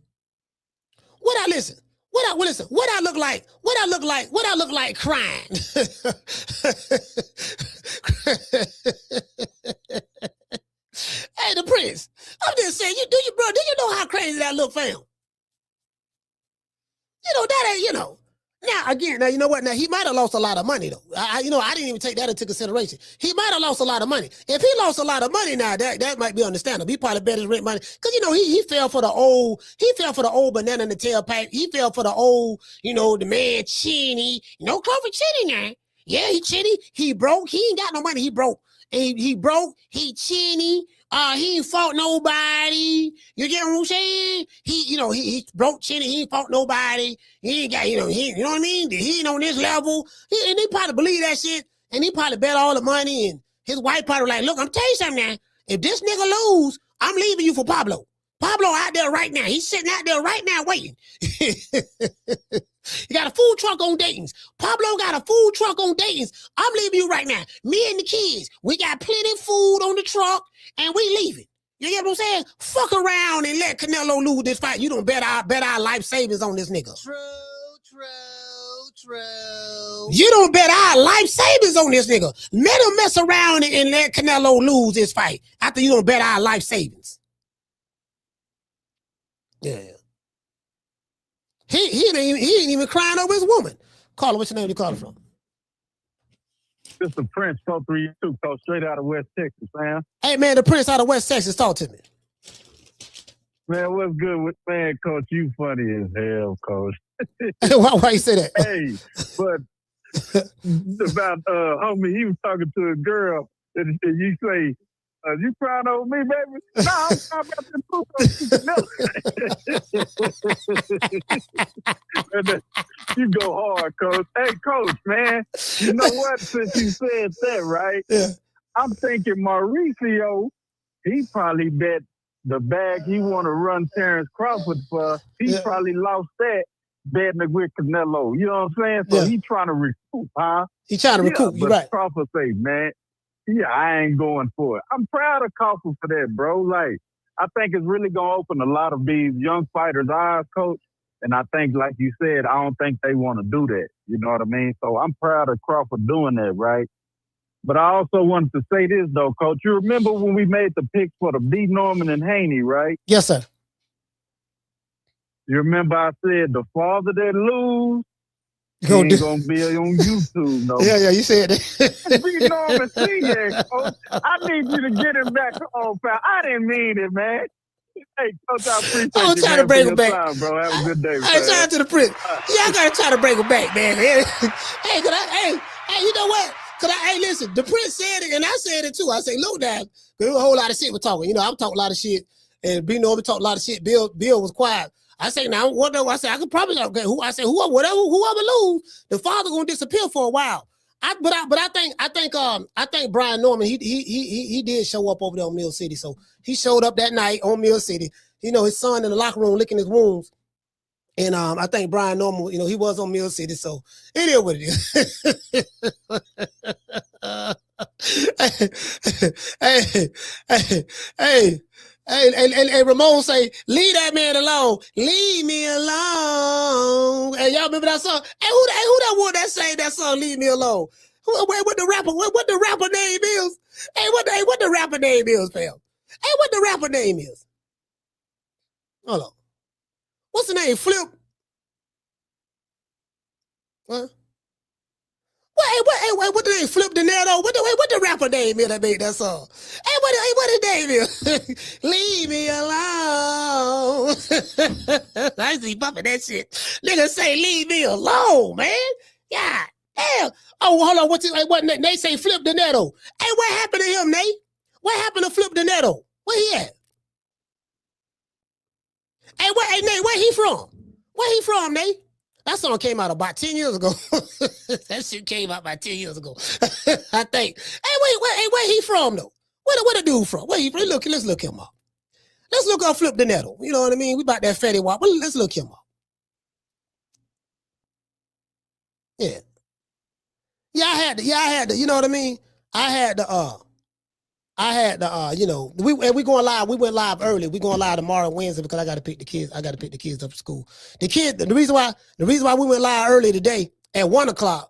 What I look like crying? Hey, the Prince. I'm just saying, do you know how crazy that look, fam? You know, that ain't, Now, you know what? Now, he might have lost a lot of money, though. I didn't even take that into consideration. He might have lost a lot of money. If he lost a lot of money now, that might be understandable. He probably bet his rent money. Because, he fell for the old banana in the tailpipe. He fell for the old, the man Chinny. Crawford Chinny now. Yeah, he Chinny. He broke. He ain't got no money. He broke. He broke. He Chinny. He ain't fought nobody. You get what I'm saying? He broke Chinny. He ain't fought nobody. He ain't got, you know what I mean? He ain't on this level. And he probably believe that shit. And he probably bet all the money. And his wife probably like, look, I'm telling you something now. If this nigga lose, I'm leaving you for Pablo. Pablo out there right now. He's sitting out there right now waiting. He got a food truck on Dayton's. Pablo got a food truck on Dayton's. I'm leaving you right now. Me and the kids, we got plenty of food on the truck, and we leaving. You get what I'm saying? Fuck around and let Canelo lose this fight. You don't bet our life savings on this nigga. True. You don't bet our life savings on this nigga. Let him mess around and let Canelo lose this fight after you don't bet our life savings. Yeah. He ain't even crying over his woman. Caller, what's your name? You calling from?
This is the Prince 432, Coach, straight out of West Texas, man.
Hey, man, the Prince out of West Texas. Talk to me.
Man, what's good with, man, Coach? You funny as hell, Coach.
Why you say that?
Hey, but about homie, he was talking to a girl, and you say, you crying over me, baby? No, I'm crying about the You go hard, Coach. Hey, Coach, man, you know what? Since you said that, right?
Yeah.
I'm thinking Mauricio, he probably bet the bag he want to run Terrence Crawford for. He probably lost that betting with Canelo. You know what I'm saying? So he trying to recoup, huh?
He trying to recoup. You're right.
Crawford say, man, I ain't going for it. I'm proud of Crawford for that, bro. Like, I think it's really gonna open a lot of these young fighters' eyes, Coach. And I think, like you said, I don't think they want to do that. You know what I mean? So I'm proud of Crawford doing that, right? But I also wanted to say this, though, Coach. You remember when we made the picks for the B. Norman and Haney, right?
Yes, sir.
You remember I said the father that lose, he ain't gonna be on YouTube, no.
Yeah, you said that.
B. Norman Senior, Coach. I need you to get him back on, pal. I didn't mean it, man. Hey, Coach, I appreciate you,
try
man,
to bring
for
him
your
back.
time, bro. Have a good day,
Hey, shout out to the Prince. Yeah, I gotta try to bring him back, man. Hey, you know what? Listen, the Prince said it, and I said it too. I say, look, Dad, there was a whole lot of shit we're talking. You know, I'm talking a lot of shit, and B. Norman talked a lot of shit. Bill was quiet. I say, now, what do I say? I could probably, okay, whoever lose, the father gonna disappear for a while. I think Brian Norman, he did show up over there on Mill City. So he showed up that night on Mill City. You know, his son in the locker room licking his wounds. And I think Brian Norman, you know, he was on Mill City. So it is what it is. Hey, Ramon say, leave that man alone. Leave me alone. Hey, y'all remember that song? Hey, who that one that sang that song, Leave Me Alone? What the rapper name is? Hey, what the rapper name is, fam? Hey, what the rapper name is? Hold on. What's the name? Flip? What? What the name? Flip Donato? What the rapper name is that made that song? Hey, what his name is? Leave me alone. I see bumping that shit. Nigga say, leave me alone, man. God damn. Oh, hold on. What they say Flip Donato. Hey, what happened to him, Nate? What happened to Flip Donato? Where he at? Hey, Nate, where he from? Where he from, Nate? That song came out about 10 years ago. That shit came out about 10 years ago. I think. Hey, where he from, though? Where the dude from? Where he from? Let's look him up. Let's look up Flip Donato. You know what I mean? We about that fatty walk. Well, let's look him up. Yeah. Yeah, I had to, you know what I mean? I had to, you know, we going live. We went live early. We going live tomorrow, Wednesday, because I got to pick the kids. I got to pick the kids up from school. The reason why we went live early today at 1:00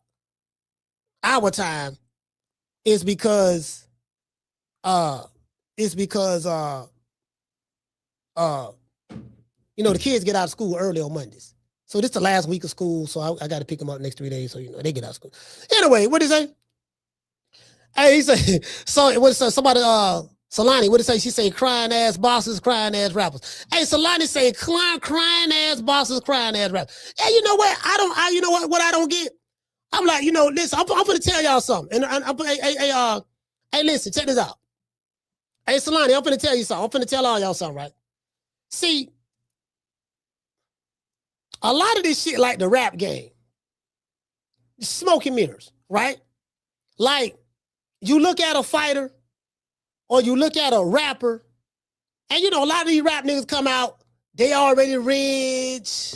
our time is because you know, the kids get out of school early on Mondays. So this is the last week of school, so I got to pick them up next 3 days, so you know they get out of school. Anyway, what did he say? Hey, he said, so what did somebody Solani, what did say? She say crying ass bosses, crying ass rappers. Hey, Solani say crying ass bosses, crying ass rappers. Hey, you know what? You know what I don't get? I'm like, you know, listen, I'm gonna tell y'all something. And hey, listen, check this out. Hey, Solani, I'm gonna tell you something. I'm gonna tell all y'all something, right? See, a lot of this shit like the rap game, smoke and mirrors, right? Like, you look at a fighter or you look at a rapper, and you know, a lot of these rap niggas come out, they already rich.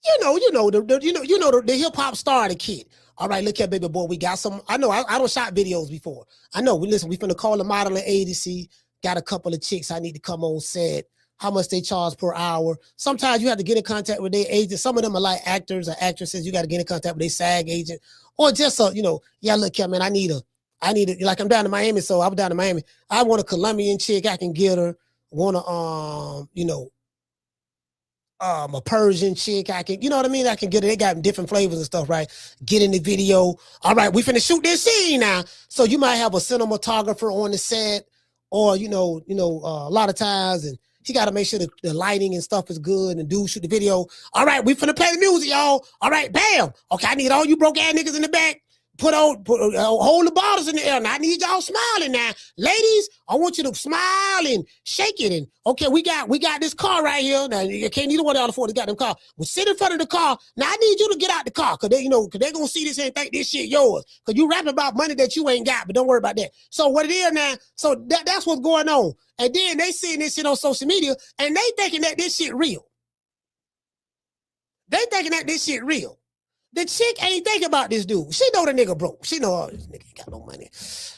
You know the hip hop star of the kid. All right, look here, baby boy, we got some. I know I don't shot videos before. I know. We finna call the modeling agency. Got a couple of chicks I need to come on set. How much they charge per hour. Sometimes you have to get in contact with their agent. Some of them are like actors or actresses. You got to get in contact with their SAG agent. Or just yeah, look here, man, I need a, like I'm down in Miami, so I'm down in Miami. I want a Colombian chick, I can get her. Want a Persian chick, I can, you know what I mean? I can get her. They got different flavors and stuff, right? Get in the video. All right, we finna shoot this scene now. So you might have a cinematographer on the set, or a lot of times, and he got to make sure the lighting and stuff is good, and dude shoot the video. All right, we finna play the music, y'all. All right, bam. Okay, I need all you broke ass niggas in the back. Hold the bottles in the air. Now I need y'all smiling now. Ladies, I want you to smile and shake it. And okay, we got this car right here. Now you can't neither one of y'all afford to got them car. We sit in front of the car. Now I need you to get out the car, cause they gonna see this and think this shit yours. Cause you rapping about money that you ain't got, but don't worry about that. So what it is now, so that's what's going on. And then they seeing this shit on social media and they thinking that this shit real. They thinking that this shit real. The chick ain't thinking about this dude. She know the nigga broke. She know, oh, this nigga ain't got no money.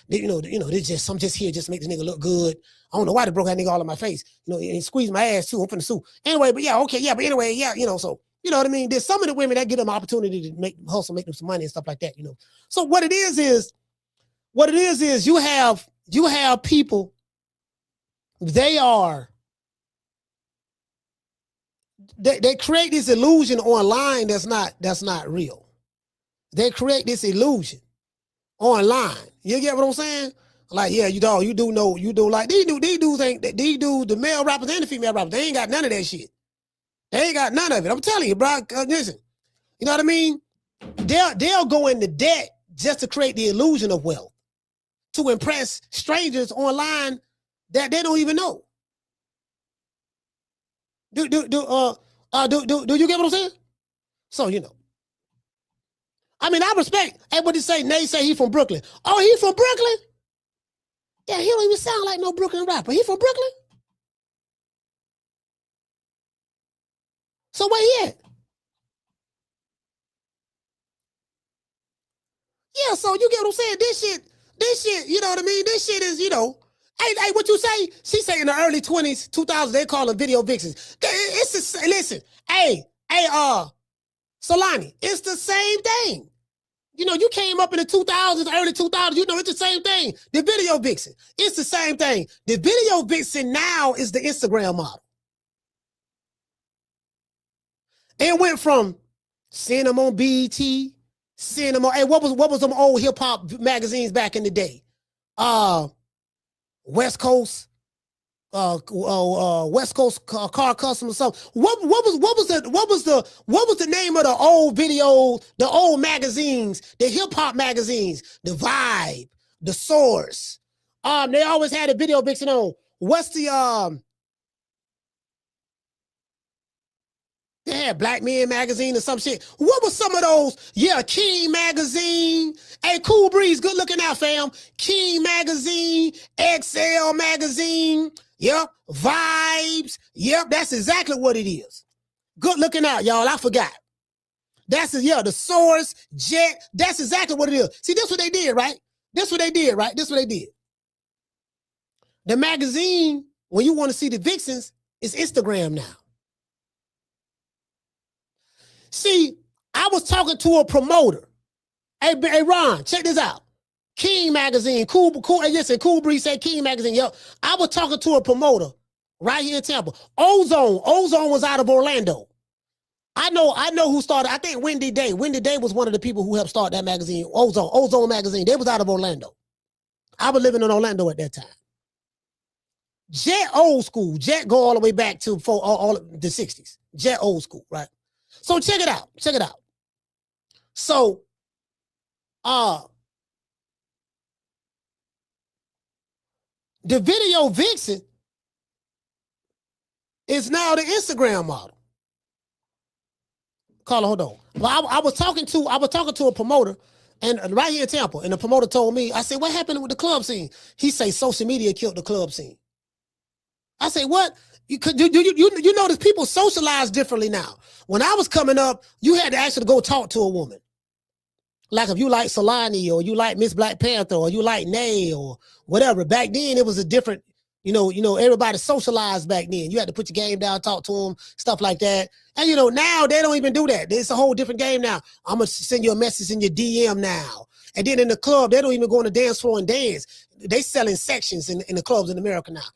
This just some just here just make this nigga look good. I don't know why they broke that nigga all in my face. And squeeze my ass too. I'm finna sue. Anyway, but yeah, okay, yeah, but anyway, yeah, so you know what I mean? There's some of the women that give them opportunity to make them some money and stuff like that, So what it is you have people, they create this illusion online that's not real. They create this illusion online. You get what I'm saying? Like, yeah, you do know like these dudes ain't the male rappers and the female rappers, they ain't got none of that shit. They ain't got none of it. I'm telling you, bro. Listen, you know what I mean? They'll go into debt just to create the illusion of wealth, to impress strangers online that they don't even know. Do you get what I'm saying? So, I mean, I respect everybody say, Nate say he from Brooklyn. Oh, he from Brooklyn? Yeah, he don't even sound like no Brooklyn rapper. He from Brooklyn? So where he at? Yeah, so you get what I'm saying? This shit, you know what I mean? This shit is, hey, what you say? She say in the early 20s, 2000s, they call them video vixens. Listen, hey, Solani, it's the same thing. You came up in the 2000s, early 2000s, it's the same thing. The video vixen, it's the same thing. The video vixen now is the Instagram model. It went from seeing them on BET, seeing them on, hey, what was them old hip hop magazines back in the day? West Coast, West Coast Car Custom or something. What was the name of the old videos, the old magazines, the hip hop magazines, the Vibe, the Source. They always had a video vixen on. What's the they had Black Men magazine or some shit. What was some of those? Yeah, King magazine. Hey, Cool Breeze, good looking out, fam. King magazine, XL magazine. Yep, Vibes. Yep, that's exactly what it is. Good looking out, y'all. I forgot. The Source, Jet. That's exactly what it is. See, that's what they did, right? That's what they did. The magazine, when you want to see the vixens, is Instagram now. See, I was talking to a promoter. Hey, Ron, check this out. King magazine, cool. Listen, Cool Breeze said King magazine. Yo, I was talking to a promoter right here in Tampa. Ozone was out of Orlando. I know who started. I think Wendy Day. Wendy Day was one of the people who helped start that magazine. Ozone magazine. They was out of Orlando. I was living in Orlando at that time. Jet old school. Jet go all the way back to all the 60s. Jet old school, right? So check it out. So, the video vixen is now the Instagram model. Carla, hold on. Well, I was talking to a promoter, and right here in Tampa, and the promoter told me, I said, what happened with the club scene? He say social media killed the club scene. I say, what? You notice people socialize differently now. When I was coming up, you had to actually go talk to a woman. Like if you like Solani or you like Miss Black Panther or you like Nay or whatever. Back then it was a different, everybody socialized back then. You had to put your game down, talk to them, stuff like that. And now they don't even do that. It's a whole different game now. I'm gonna send you a message in your DM now. And then in the club, they don't even go on the dance floor and dance. They selling sections in the clubs in America now.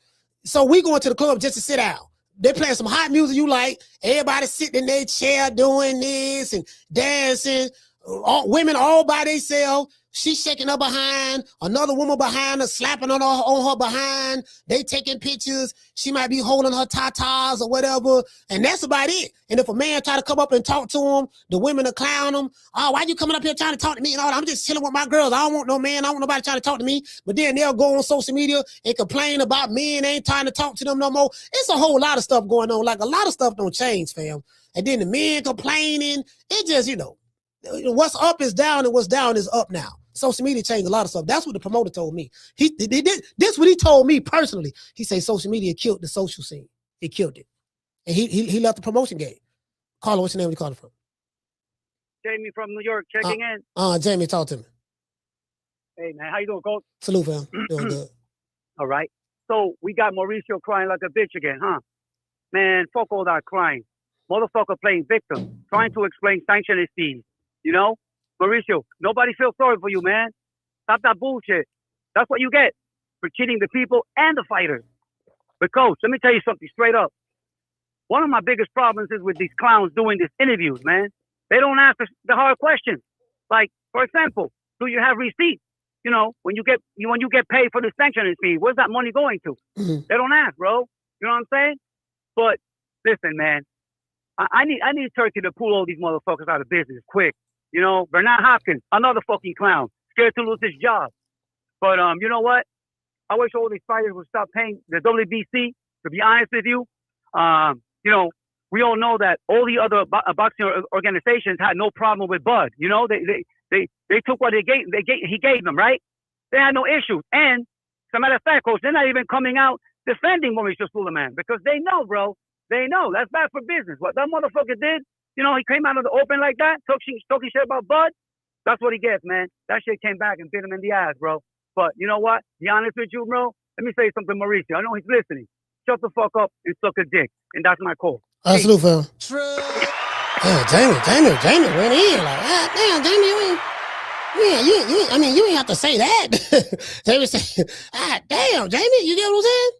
So we going to the club just to sit down. They playing some hot music you like. Everybody sitting in their chair doing this and dancing. Women all by themselves. She's shaking her behind. Another woman behind her, slapping on her behind. They taking pictures. She might be holding her tatas or whatever. And that's about it. And if a man try to come up and talk to him, the women will clown him. Oh, why you coming up here trying to talk to me? And all that? I'm just chilling with my girls. I don't want no man. I don't want nobody trying to talk to me. But then they'll go on social media and complain about men ain't trying to talk to them no more. It's a whole lot of stuff going on. Like a lot of stuff don't change, fam. And then the men complaining. It just, what's up is down and what's down is up now. Social media changed a lot of stuff. That's what the promoter told me. This what he told me personally. He said social media killed the social scene. It killed it. And he left the promotion game. Carla, what's your name? Where you calling from?
Jamie from New York checking in.
Jamie, talk to me.
Hey, man. How you doing, Coach?
Salute, fam. Doing good.
All right. So we got Mauricio crying like a bitch again, huh? Man, fuck all that crying. Motherfucker playing victim, trying to explain sanctioning fees. You know? Mauricio, nobody feels sorry for you, man. Stop that bullshit. That's what you get for cheating the people and the fighters. But, Coach, let me tell you something straight up. One of my biggest problems is with these clowns doing these interviews, man. They don't ask the hard questions. Like, for example, do you have receipts? You know, when you get paid for the sanctioning fee, where's that money going to?
Mm-hmm.
They don't ask, bro. You know what I'm saying? But listen, man, I need Turkey to pull all these motherfuckers out of business quick. You know, Bernard Hopkins, another fucking clown, scared to lose his job. But you know what? I wish all these fighters would stop paying the WBC. To be honest with you, you know, we all know that all the other boxing organizations had no problem with Bud. You know, they took what he gave them, right? They had no issues. And as a matter of fact, Coach, they're not even coming out defending Mauricio Suleiman because they know, bro. They know that's bad for business. What that motherfucker did, you know, he came out of the open like that, talking shit about Bud. That's what he gets, man. That shit came back and bit him in the ass, bro. But you know what? Be honest with you, bro. Let me say something, Mauricio. I know he's listening. Shut the fuck up and suck a dick. And that's my call.
Salute, fam.
True.
Yeah, Jamie went in like, damn, Jamie, you ain't have to say that. Jamie said, damn, Jamie, you get what I'm saying?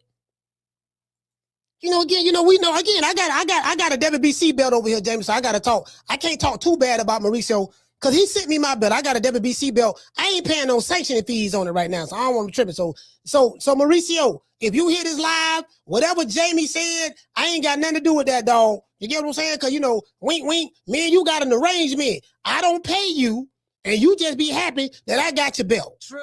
You know, again, we know, again, I got a WBC belt over here, Jamie, so I got to talk. I can't talk too bad about Mauricio because he sent me my belt. I got a WBC belt. I ain't paying no sanctioning fees on it right now, so I don't want to trip it. So Mauricio, if you hear this live, whatever Jamie said, I ain't got nothing to do with that, dog. You get what I'm saying? Because, you know, wink, wink, me and you got an arrangement. I don't pay you, and you just be happy that I got your belt.
True.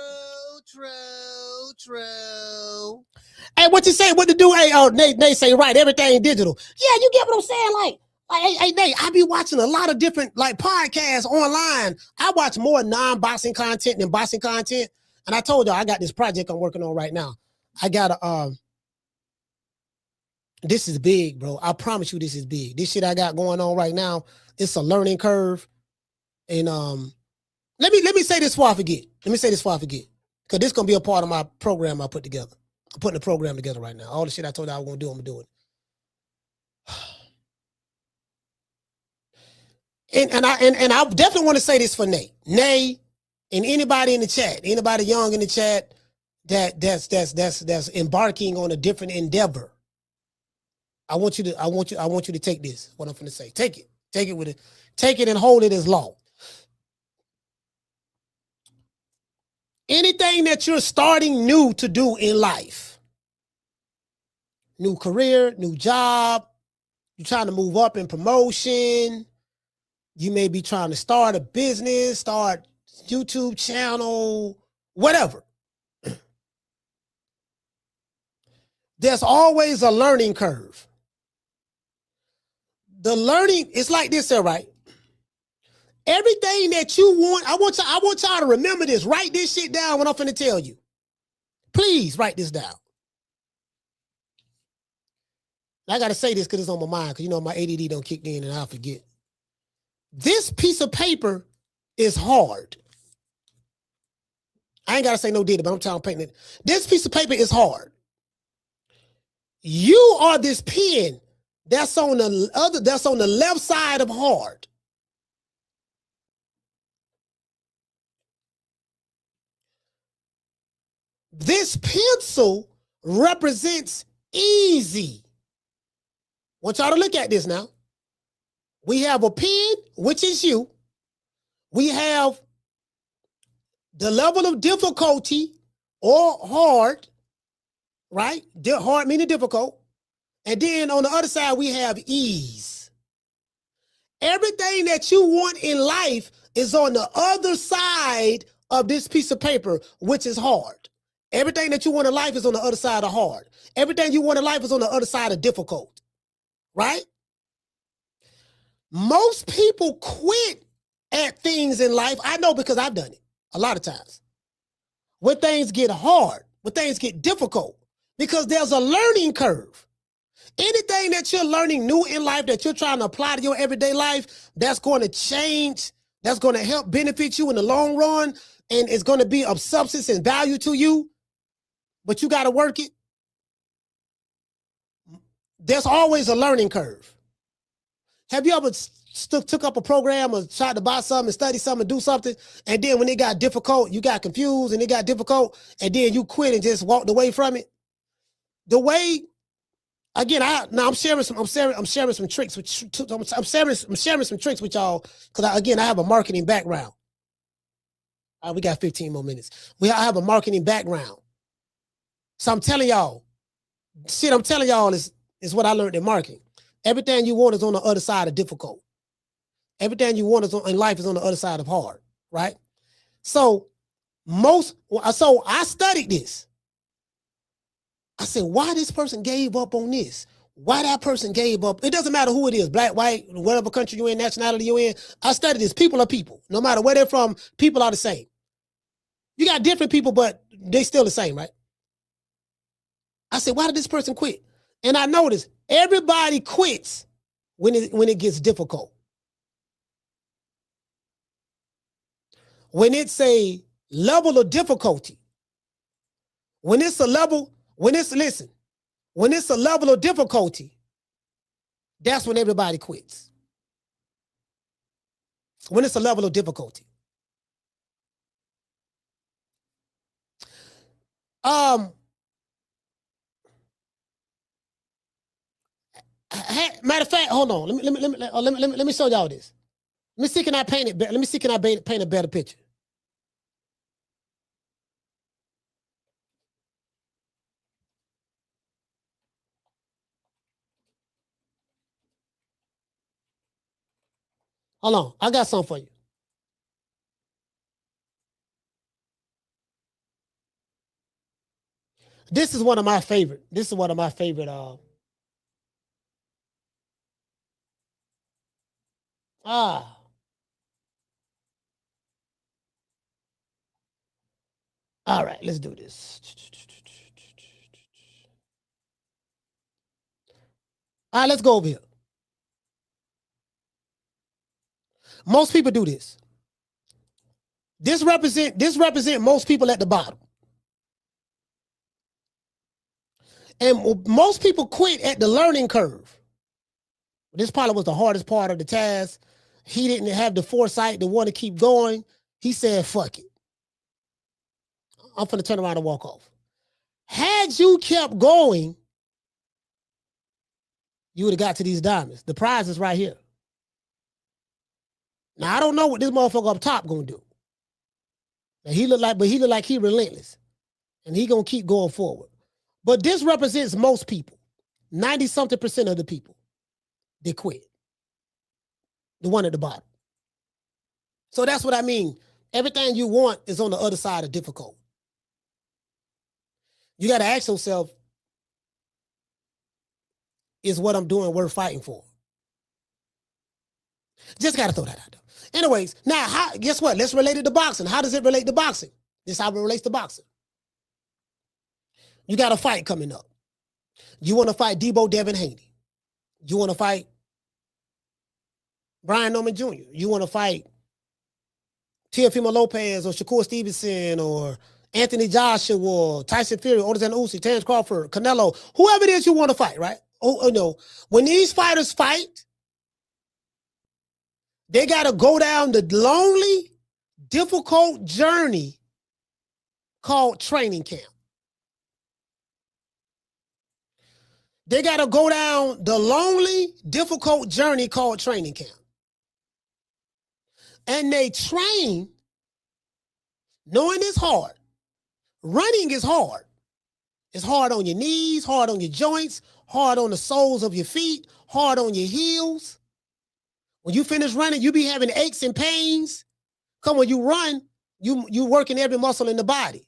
Hey, what you say? What to do? Hey, Nate say, right, everything digital. Yeah, you get what I'm saying? Like, hey, Nate, I be watching a lot of different, like, podcasts online. I watch more non-boxing content than boxing content. And I told y'all, I got this project I'm working on right now. I got this is big, bro. I promise you this is big. This shit I got going on right now, it's a learning curve. And let me say this before I forget. Because this is going to be a part of my program I put together. I'm putting a program together right now. All the shit I told you I was going to do, I'm doing. And I definitely want to say this for Nate. Nate, and anybody in the chat, anybody young in the chat that's embarking on a different endeavor. I want you to take this. What I'm going to say. Take it and hold it as law. Anything that you're starting new to do in life, new career, new job, you're trying to move up in promotion, you may be trying to start a business, start YouTube channel, whatever. There's always a learning curve. The learning, it's like this here, right? Everything that you want, I want y'all to remember this. Write this shit down when I'm finna tell you. Please write this down. I gotta say this because it's on my mind, because you know my ADD don't kick in and I'll forget. This piece of paper is hard. I ain't gotta say no data, but I'm trying to paint it. This piece of paper is hard. You are this pen that's on the left side of hard. This pencil represents easy. I want y'all to look at this now. We have a pen, which is you. We have the level of difficulty or hard, right? Hard meaning difficult. And then on the other side, we have ease. Everything that you want in life is on the other side of this piece of paper, which is hard. Everything that you want in life is on the other side of hard. Everything you want in life is on the other side of difficult, right? Most people quit at things in life. I know because I've done it a lot of times. When things get hard, when things get difficult, because there's a learning curve. Anything that you're learning new in life that you're trying to apply to your everyday life, that's going to change that's going to help benefit you in the long run, and it's going to be of substance and value to you, but you got to work it, there's always a learning curve. Have you ever took up a program or tried to buy something, study something, do something, and then when it got difficult, you got confused and it got difficult, and then you quit and just walked away from it? The way, again, I'm sharing some tricks with I'm sharing some tricks with y'all because I have a marketing background. All right, we got 15 more minutes. I have a marketing background, so I'm telling y'all, is what I learned in marketing. Everything you want is on the other side of difficult. Everything you want in life is on the other side of hard, right? So I studied this. I said, why this person gave up on this? Why that person gave up? It doesn't matter who it is, black, white, whatever country you're in, nationality you're in. I studied this. People are people. No matter where they're from, people are the same. You got different people, but they still the same, right? I said, why did this person quit? And I noticed everybody quits when it gets difficult. When it's a level of difficulty, when it's a level of difficulty, that's when everybody quits. When it's a level of difficulty. Matter of fact, hold on. Let me show y'all this. Let me see, can I paint it? Let me see, can I paint a better picture? Hold on, I got something for you. This is one of my favorite. All right, let's do this. All right, let's go over here. Most people do this. This represent most people at the bottom. And most people quit at the learning curve. This probably was the hardest part of the task. He didn't have the foresight to want to keep going. He said, fuck it. I'm finna turn around and walk off. Had you kept going, you would have got to these diamonds. The prize is right here. Now, I don't know what this motherfucker up top gonna do. Now, he look like he relentless. And he gonna keep going forward. But this represents most people. 90-something% of the people. They quit. The one at the bottom. So that's what I mean. Everything you want is on the other side of difficult. You got to ask yourself, is what I'm doing worth fighting for? Just got to throw that out there. Anyways, now, guess what? Let's relate it to boxing. How does it relate to boxing? This is how it relates to boxing. You got a fight coming up. You want to fight Devin Haney. You want to fight Brian Norman Jr. You want to fight Teofimo Lopez or Shakur Stevenson or Anthony Joshua or Tyson Fury, Otis Usyk, Terence Crawford, Canelo, whoever it is you want to fight, right? Oh no. When these fighters fight, they got to go down the lonely, difficult journey called training camp. They got to go down the lonely, difficult journey called training camp. And they train knowing it's hard. Running is hard. It's hard on your knees, hard on your joints, hard on the soles of your feet, hard on your heels. When you finish running, you be having aches and pains. Come when you run, you working every muscle in the body.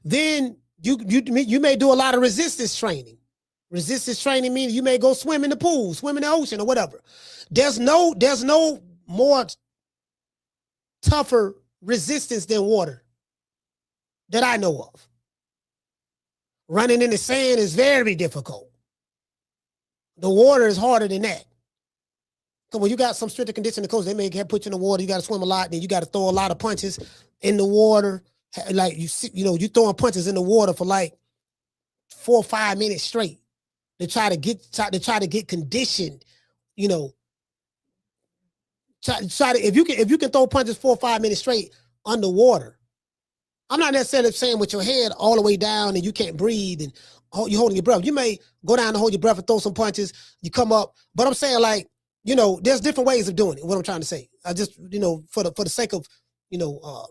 Then you may do a lot of resistance training. Resistance training means you may go swim in the pool, swim in the ocean, or whatever. There's no more tougher resistance than water that I know of. Running in the sand is very difficult. The water is harder than that. Because when you got some stricter conditioning coach, they may have put you in the water. You got to swim a lot, and you got to throw a lot of punches in the water. Like you throwing punches in the water for like 4 or 5 minutes straight to try to get conditioned. You know, try to if you can throw punches 4 or 5 minutes straight underwater. I'm not necessarily saying with your head all the way down and you can't breathe and you're holding your breath. You may go down and hold your breath and throw some punches. You come up, but I'm saying like, you know, there's different ways of doing it. What I'm trying to say, I just, you know, for the sake of, you know,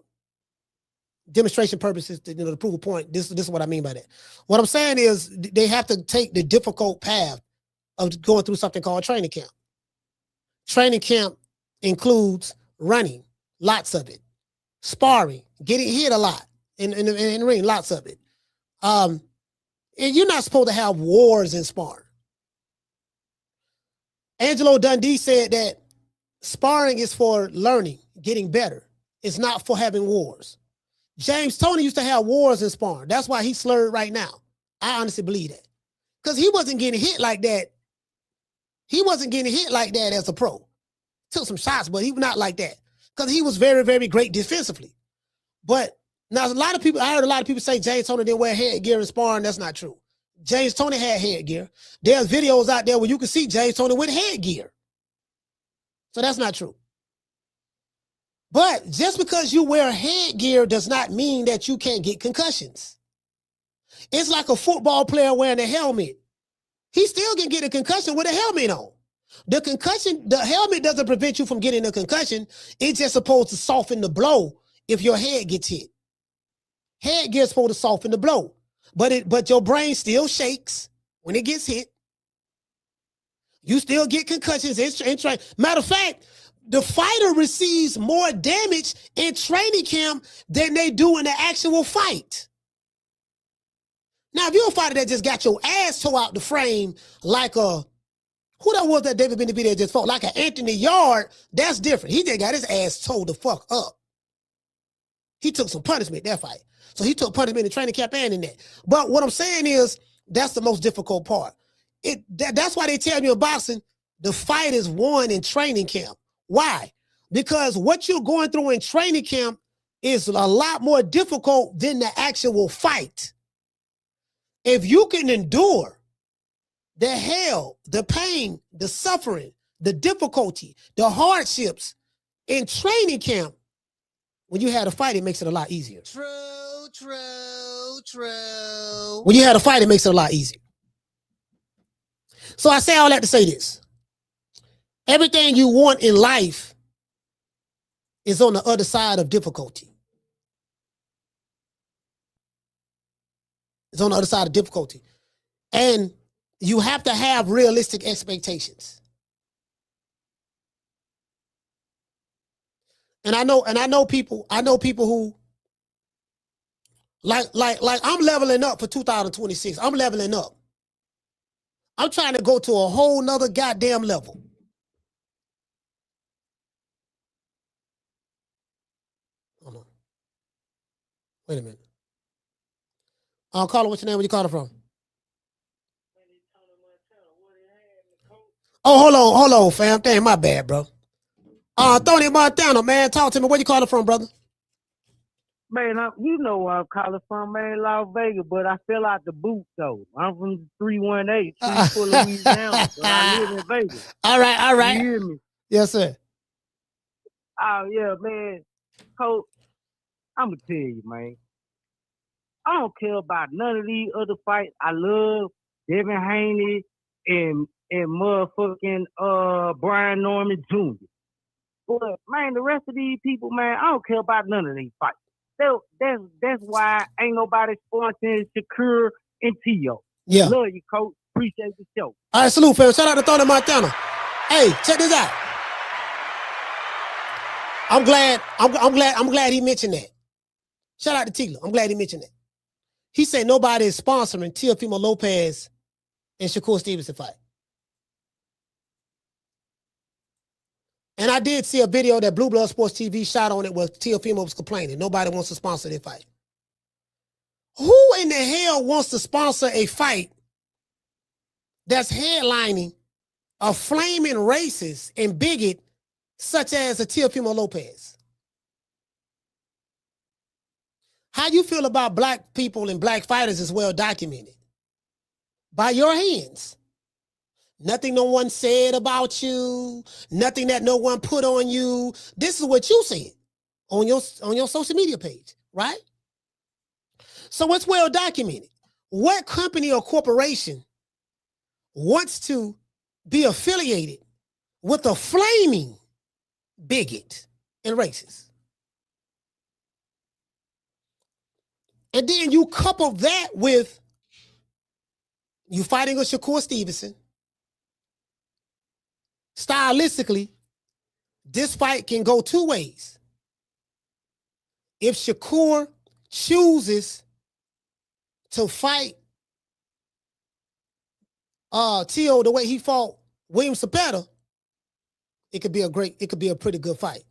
demonstration purposes, to prove a point. This is what I mean by that. What I'm saying is they have to take the difficult path of going through something called training camp. Training camp includes running, lots of it, sparring, getting hit a lot in the ring, lots of it. And you're not supposed to have wars in sparring. Angelo Dundee said that sparring is for learning, getting better. It's not for having wars. James Toney used to have wars in sparring. That's why he's slurred right now. I honestly believe that. Because he wasn't getting hit like that. He wasn't getting hit like that as a pro. Took some shots, but he was not like that. Because he was very, very great defensively. But now I heard a lot of people say James Toney didn't wear headgear in sparring. That's not true. James Toney had headgear. There's videos out there where you can see James Toney with headgear. So that's not true. But just because you wear headgear does not mean that you can't get concussions. It's like a football player wearing a helmet. He still can get a concussion with a helmet on. The helmet doesn't prevent you from getting a concussion. It's just supposed to soften the blow if your head gets hit. Headgear is supposed to soften the blow. But your brain still shakes when it gets hit. You still get concussions. Matter of fact, the fighter receives more damage in training camp than they do in the actual fight. Now, if you're a fighter that just got your ass tore out the frame like who that was that David Benavidez that just fought? Like an Anthony Yard, that's different. He just got his ass tore the fuck up. He took some punishment that fight. So he took punishment in training camp and in that. But what I'm saying is that's the most difficult part. That's why they tell you in boxing, the fight is won in training camp. Why? Because what you're going through in training camp is a lot more difficult than the actual fight. If you can endure the hell, the pain, the suffering, the difficulty, the hardships in training camp, when you had a fight, it makes it a lot easier.
True.
When you had a fight, it makes it a lot easier. So I say all that to say this. Everything you want in life is on the other side of difficulty. It's on the other side of difficulty. And you have to have realistic expectations. And I know people who like I'm leveling up for 2026. I'm leveling up. I'm trying to go to a whole nother goddamn level. Hold on. Wait a minute. Caller, what's your name? Where you calling from? Oh, hold on, fam. Damn, my bad, bro. Tony Montana, man. Talk to me. Where you calling from, brother?
Man, you know where I'm calling from, man, Las Vegas, but I fell out the boot, though. I'm from 318, Shreveport, Louisiana, but I live in Vegas.
All right.
You hear me?
Yes, sir.
Oh, yeah, man. Coach, I'm going to tell you, man. I don't care about none of these other fights. I love Devin Haney and motherfucking Brian Norman Jr. But, man, the rest of these people, man, I don't care about none of these fights. That's why ain't nobody sponsoring Shakur and Tio.
Yeah.
Love you, Coach. Appreciate the show.
All right, salute, fam. Shout out to Tony Montana. Hey, check this out. I'm glad he mentioned that. Shout out to Tila. I'm glad he mentioned that. He said nobody is sponsoring Teofimo Lopez and Shakur Stevenson fight. And I did see a video that Blue Blood Sports TV shot on it where Teofimo was complaining. Nobody wants to sponsor their fight. Who in the hell wants to sponsor a fight that's headlining a flaming racist and bigot such as a Teofimo Lopez? How you feel about black people and black fighters is well documented by your hands. Nothing no one said about you, nothing that no one put on you. This is what you said on your social media page, right? So it's well documented. What company or corporation wants to be affiliated with a flaming bigot and racist? And then you couple that with you fighting a Shakur Stevenson. Stylistically, this fight can go two ways. If Shakur chooses to fight Tio the way he fought William Cepeda, it could be a pretty good fight.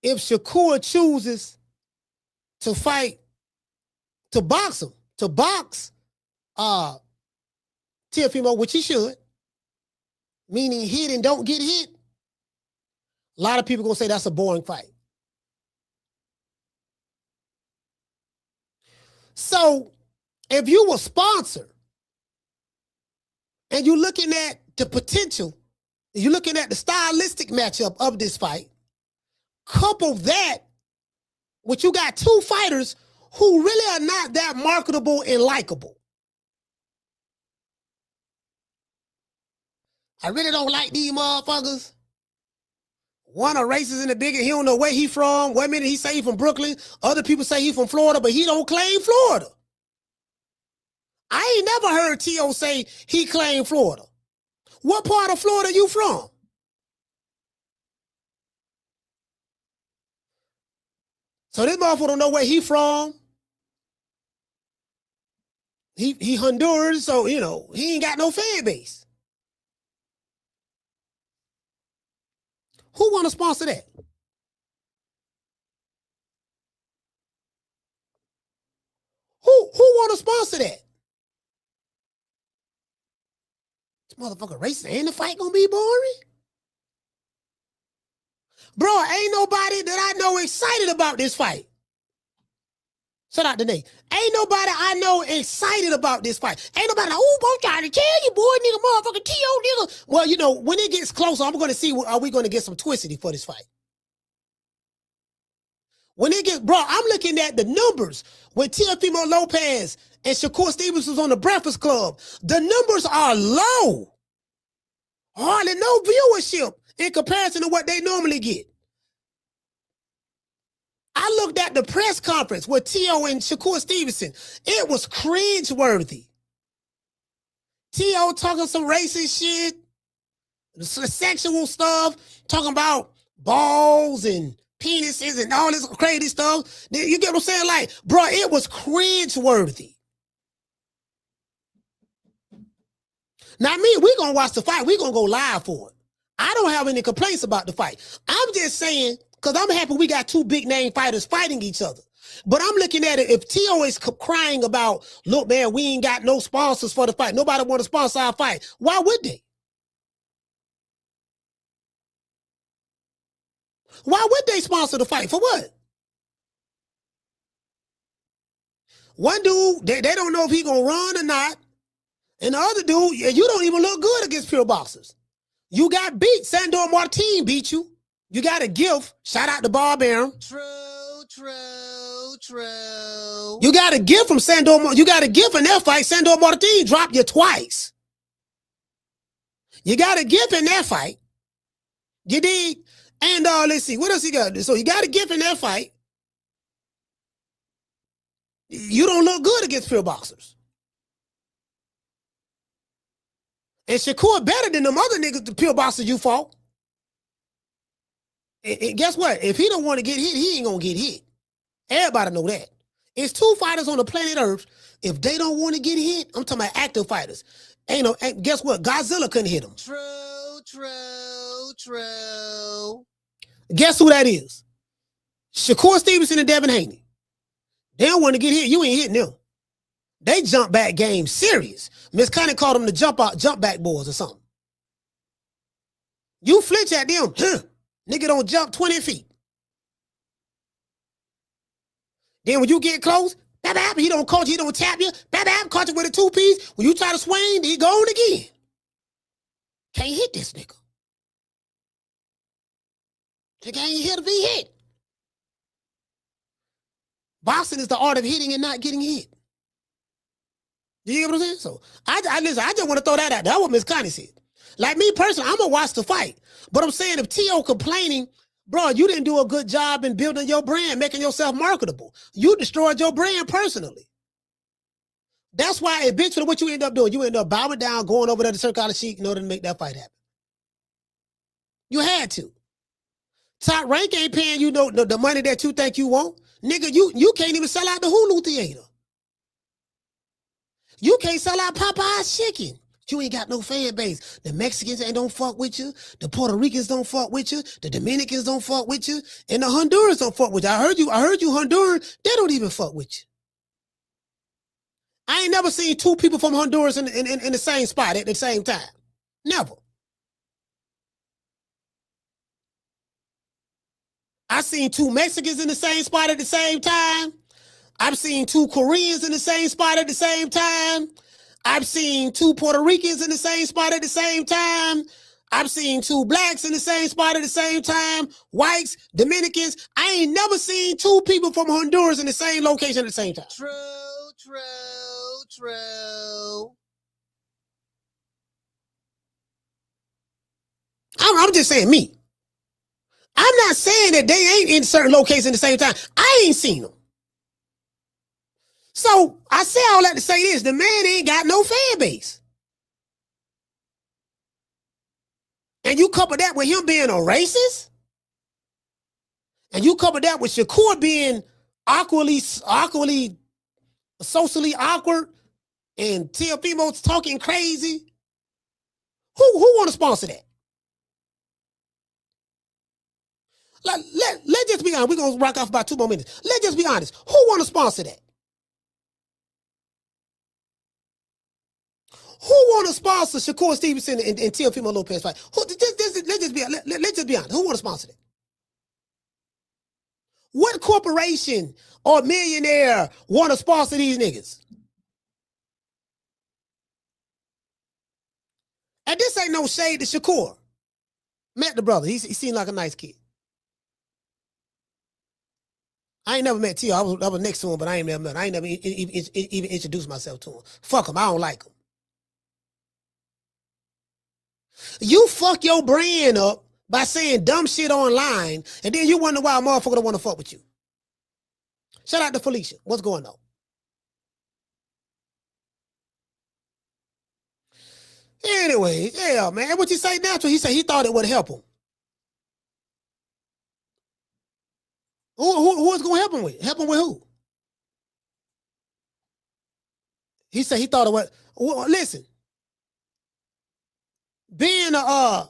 If Shakur chooses to fight, to box him, to box Teofimo, which he should, meaning hit and don't get hit, a lot of people gonna say that's a boring fight. So if you were sponsored and you're looking at the potential, you're looking at the stylistic matchup of this fight, couple that with you got two fighters who really are not that marketable and likable. I really don't like these motherfuckers. One a racist in the bigot. He don't know where he from. One minute he say he from Brooklyn. Other people say he from Florida, but he don't claim Florida. I ain't never heard T.O. say he claimed Florida. What part of Florida you from? So this motherfucker don't know where he from. He Honduras, so, you know, he ain't got no fan base. Who want to sponsor that? Who want to sponsor that? This motherfucker racist. Ain't the fight gonna be boring? Bro, ain't nobody that I know excited about this fight. Shout out to Nate. Ain't nobody I know excited about this fight. Ain't nobody like, oh, I'm trying to tell you, boy, nigga, motherfucker, T.O., nigga. Well, you know, when it gets closer, I'm going to see, are we going to get some twistity for this fight? When it gets, bro, I'm looking at the numbers. When Teofimo Lopez and Shakur Stevens was on the Breakfast Club, the numbers are low. Hardly no viewership in comparison to what they normally get. I looked at the press conference with T.O. and Shakur Stevenson. It was cringeworthy. T.O. talking some racist shit, sexual stuff, talking about balls and penises and all this crazy stuff. You get what I'm saying? Like, bro, it was cringeworthy. Now, me, we're going to watch the fight. We're going to go live for it. I don't have any complaints about the fight. I'm just saying, because I'm happy we got two big name fighters fighting each other. But I'm looking at it, if T.O. is crying about, look, man, we ain't got no sponsors for the fight. Nobody want to sponsor our fight. Why would they? Why would they sponsor the fight? For what? One dude, they don't know if he going to run or not. And the other dude, you don't even look good against pure boxers. You got beat. Sandor Martin beat you. You got a gift. Shout out to Bob Arum.
True.
You got a gift from Sandor. You got a gift in that fight. Sandor Martin dropped you twice. You got a gift in that fight. You did. And let's see. What else you got? So you got a gift in that fight. You don't look good against pure boxers. And Shakur better than them other niggas, the pure boxers you fought. And guess what? If he don't want to get hit, he ain't going to get hit. Everybody know that. It's two fighters on the planet Earth. If they don't want to get hit, I'm talking about active fighters. Guess what? Godzilla couldn't hit them.
True.
Guess who that is? Shakur Stevenson and Devin Haney. They don't want to get hit. You ain't hitting them. They jump back game serious. Miss Connie called them the jump back boys or something. You flinch at them, nigga don't jump 20 feet. Then when you get close, he don't coach, he don't tap you, caught you with a 2-piece. When you try to swing, he gone again. Can't hit this nigga. Nigga ain't here to be hit. Boxing is the art of hitting and not getting hit. Do you get what I'm saying? So I listen, I just want to throw that out. That's what Miss Connie said. Like me personally, I'm gonna watch the fight. But I'm saying if T.O. complaining, bro, you didn't do a good job in building your brand, making yourself marketable. You destroyed your brand personally. That's why eventually what you end up doing, you end up bowing down, going over there to Circle Sheik in order to make that fight happen. You had to. Top Rank ain't paying you the money that you think you want. Nigga, you can't even sell out the Hulu Theater. You can't sell out Popeye's chicken. You ain't got no fan base. The Mexicans don't fuck with you. The Puerto Ricans don't fuck with you. The Dominicans don't fuck with you. And the Hondurans don't fuck with you. I heard you Honduran, they don't even fuck with you. I ain't never seen two people from Honduras in the same spot at the same time. Never. I seen two Mexicans in the same spot at the same time. I've seen two Koreans in the same spot at the same time. I've seen two Puerto Ricans in the same spot at the same time. I've seen two blacks in the same spot at the same time. Whites, Dominicans. I ain't never seen two people from Honduras in the same location at the same time.
True.
I'm just saying me. I'm not saying that they ain't in certain locations at the same time. I ain't seen them. So I say all that to say this: the man ain't got no fan base. And you couple that with him being a racist, and you couple that with Shakur being awkwardly, socially awkward, and Teofimo's talking crazy. Who want to sponsor that? Let's just be honest. We're going to rock off about 2 more minutes. Let's just be honest. Who want to sponsor that? Who want to sponsor Shakur Stevenson and Teofimo Lopez fight? Let's just be honest. Who want to sponsor that? What corporation or millionaire want to sponsor these niggas? And this ain't no shade to Shakur. Met the brother. He seemed like a nice kid. I ain't never met T.O. I was next to him, but I ain't never met him. I ain't never even introduced myself to him. Fuck him. I don't like him. You fuck your brand up by saying dumb shit online, and then you wonder why a motherfucker don't want to fuck with you. Shout out to Felicia. What's going on? Anyway, yeah, man. What you say natural? He said he thought it would help him. Who is going to help him with? Help him with who? He said he thought it would. Well, listen. Being no,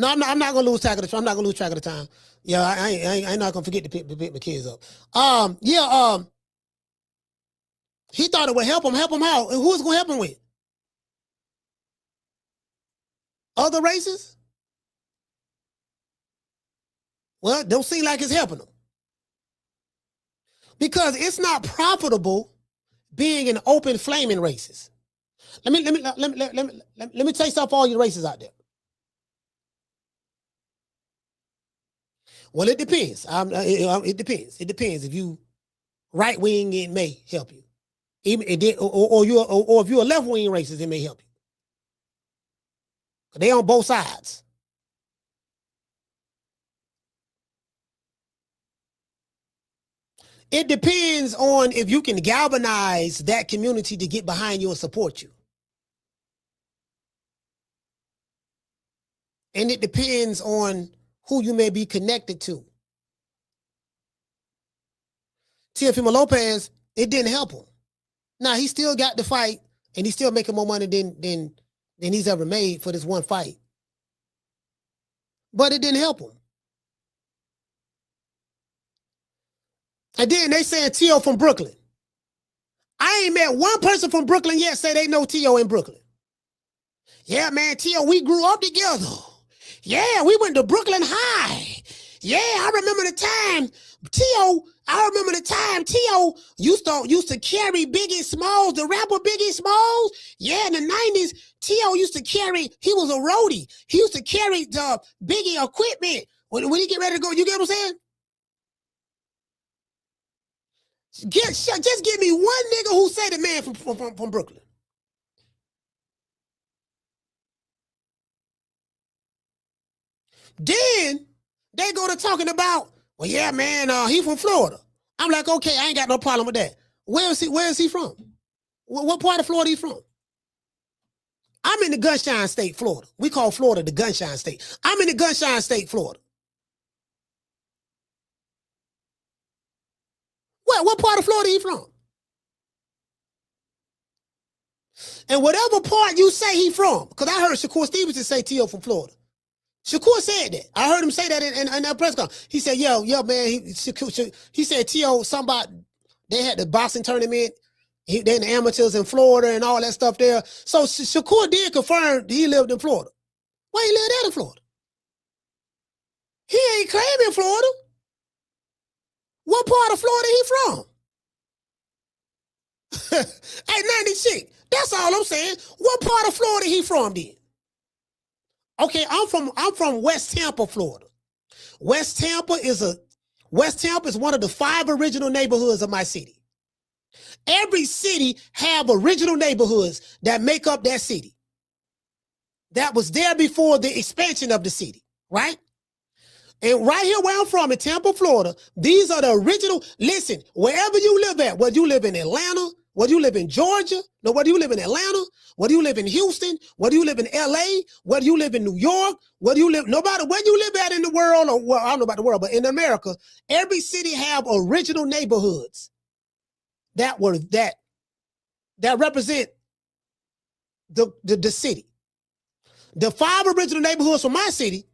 I'm not gonna lose track of the time. I'm not gonna lose track of the time. Yeah, I ain't not gonna forget to pick my kids up. He thought it would help him. Help him out. And who's gonna help him with? Other races? Well, don't seem like it's helping them. Because it's not profitable being an open flaming racist. Let me tell you something for all you racists out there. Well, it depends. It depends. It depends. If you right wing, it may help you. Even if you're a left wing racist, it may help you. They on both sides. It depends on if you can galvanize that community to get behind you and support you. And it depends on who you may be connected to. Teofimo Lopez, it didn't help him. Now, he still got the fight, and he's still making more money than he's ever made for this one fight. But it didn't help him. And then they saying T.O. from Brooklyn. I ain't met one person from Brooklyn yet say they know T.O. in Brooklyn. Yeah, man, T.O., we grew up together. Yeah, we went to Brooklyn High. Yeah, I remember the time T.O. used to carry Biggie Smalls, the rapper Biggie Smalls. Yeah, in the 90s, T.O. used to carry, he was a roadie. He used to carry the Biggie equipment when he get ready to go. You get what I'm saying? Just give me one nigga who say the man from Brooklyn. Then they go to talking about, well, yeah, man, he from Florida. I'm like, okay, I ain't got no problem with that. Where is he from? What part of Florida he from? I'm in the Gunshine State, Florida. We call Florida the Gunshine State. I'm in the Gunshine State, Florida. What part of Florida he from? And whatever part you say he from, because I heard Shakur Stevenson say T.O. from Florida. Shakur said that. I heard him say that in that press conference. He said, yo, man, he said T.O. somebody, they had the boxing tournament, they in the amateurs in Florida and all that stuff there. So Shakur did confirm he lived in Florida. Where he lived at in Florida? He ain't claiming Florida. What part of Florida he from? Hey, 96. That's all I'm saying. What part of Florida he from then? Okay, I'm from West Tampa, Florida. West Tampa is one of the 5 original neighborhoods of my city. Every city have original neighborhoods that make up that city. That was there before the expansion of the city, right? And right here where I'm from in Tampa, Florida, these are the original, listen, wherever you live at, whether you live in Atlanta, whether you live in Georgia, no, whether you live in Atlanta, whether you live in Houston, whether you live in LA, whether you live in New York, whether you live, no matter where you live at in the world, or well, I don't know about the world, but in America, every city have original neighborhoods that represent the city. The 5 original neighborhoods from my city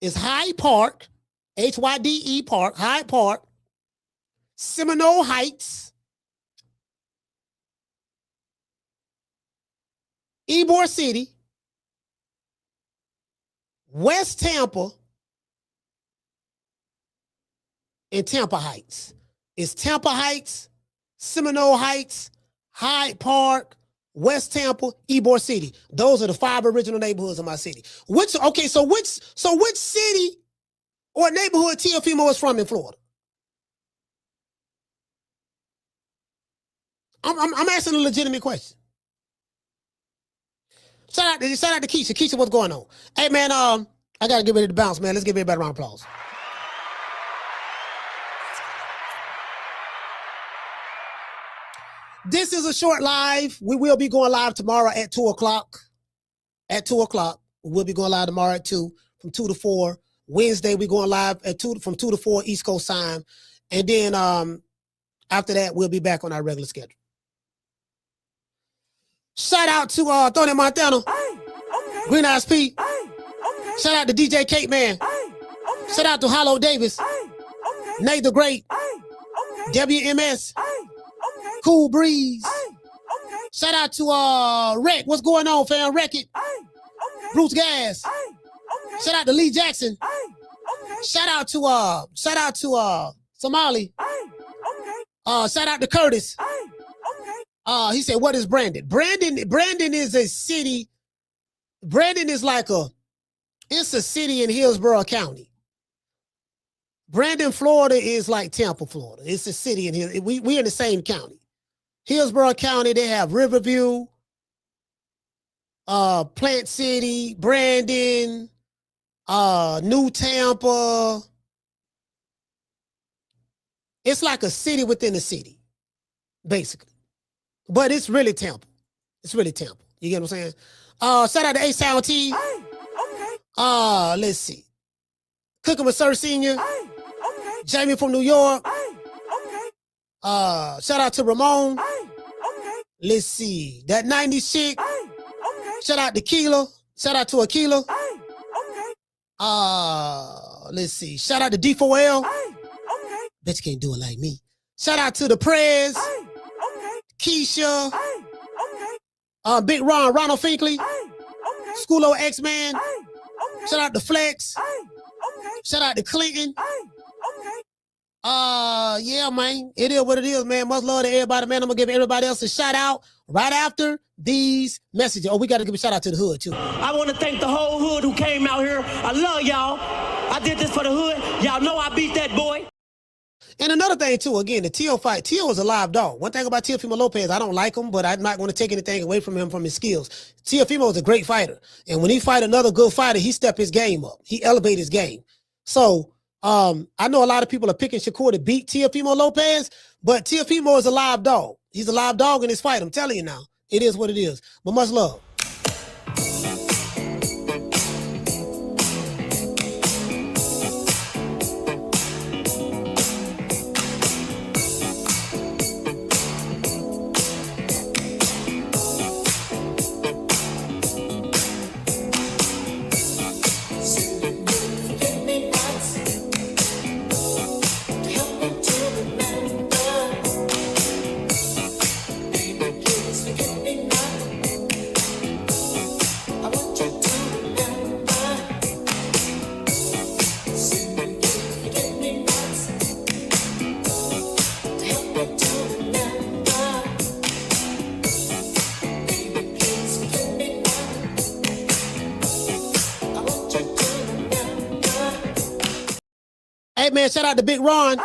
is Hyde Park, Hyde Park, Hyde Park, Seminole Heights, Ybor City, West Tampa, and Tampa Heights. It's Tampa Heights, Seminole Heights, Hyde Park, West Tampa, Ybor City. Those are the 5 original neighborhoods of my city. So which city or neighborhood Teofimo is from in Florida? I'm asking a legitimate question. Shout out to Keisha. Keisha, what's going on? Hey man, I gotta get ready to bounce, man. Let's give everybody a round of applause. This is a short live. We will be going live tomorrow at 2 o'clock. At 2 o'clock. We'll be going live tomorrow at 2, from 2 to 4. Wednesday, we're going live at 2, from 2 to 4 East Coast time. And then after that, we'll be back on our regular schedule. Shout out to Tony Montana. Okay. Green Eyes Pete. Okay. Shout out to DJ Kate Man. Okay. Shout out to Hollow Davis. Okay. Nate the Great. Okay. WMS. Okay. Cool Breeze. Okay. Shout out to Wreck. What's going on, fam? Wreck It. Okay. Bruce Gas. Okay. Shout out to Lee Jackson. Okay. Shout out to Somali. Okay. Shout out to Curtis. He said, what is Brandon? Brandon is a city. Brandon is it's a city in Hillsborough County. Brandon, Florida is like Tampa, Florida. It's a city in here. We in the same county. Hillsborough County, they have Riverview, Plant City, Brandon, New Tampa. It's like a city within a city, basically. But it's really Tampa. It's really Tampa. You get what I'm saying? Shout out to A-Sound T. Okay. Let's see. Cooking with Sir Senior. Okay. Jamie from New York. Okay. Shout out to Ramon. Okay. Let's see. That 90s chick. Okay. Shout out to Keela. Shout out to Aquila. Okay. Let's see. Shout out to D4L. Okay. Bet you can't do it like me. Shout out to the Prez. Keisha, Big Ron, Ronald Finkley, Schoolo X-Man, shout out to Flex, shout out to Clinton. Yeah, man, it is what it is, man. Much love to everybody, man. I'm gonna give everybody else a shout out right after these messages. Oh, we got to give a shout out to the hood too.
I want to thank the whole hood who came out here. I love y'all. I did this for the hood. Y'all know I beat that boy.
And another thing too, again, the Teal fight. Teal was a live dog. One thing about Teofimo Lopez, I don't like him, but I'm not going to take anything away from him from his skills. Teofimo is a great fighter, and when he fight another good fighter, he step his game up. He elevate his game. So I know a lot of people are picking Shakur to beat Teofimo Lopez, but Teofimo is a live dog. He's a live dog in his fight. I'm telling you now, it is what it is. But much love. Hey, man, shout out to Big Ron,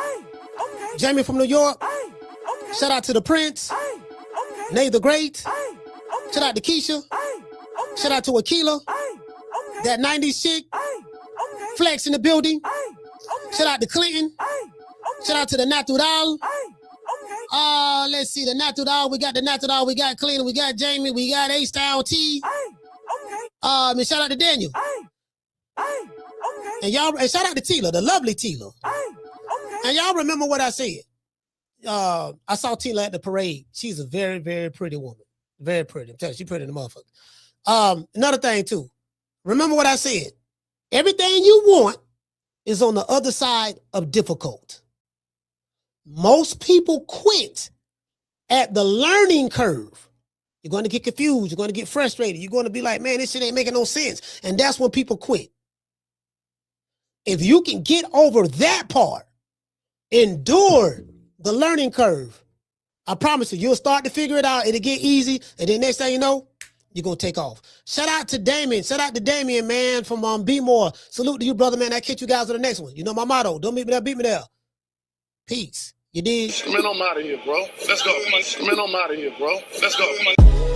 Jamie from New York. Shout out to the Prince, Nay the Great. Shout out to Keisha. Shout out to Akila, that 90s chick. Flex in the building. Shout out to Clinton. Shout out to the Natural. Let's see, the Natural. We got the Natural. We got Clinton. We got Jamie. We got A-Style T. And shout out to Daniel. And y'all, and shout out to Tila, the lovely Tila. And y'all remember what I said. I saw Tila at the parade. She's a very, very pretty woman. Very pretty. I'm telling you, she's pretty in the motherfucker. Another thing too. Remember what I said. Everything you want is on the other side of difficult. Most people quit at the learning curve. You're going to get confused. You're going to get frustrated. You're going to be like, man, this shit ain't making no sense. And that's when people quit. If you can get over that part, endure the learning curve, I promise you, you'll start to figure it out. It'll get easy. And then next thing you know, you're going to take off. Shout out to Damien. Shout out to Damien, man, from Be More. Salute to you, brother, man. I'll catch you guys on the next one. You know my motto. Don't meet me there, beat me there. Peace. You dig?
Man, I'm out of here, bro. Let's go. Man, I'm out of here, bro. Let's go.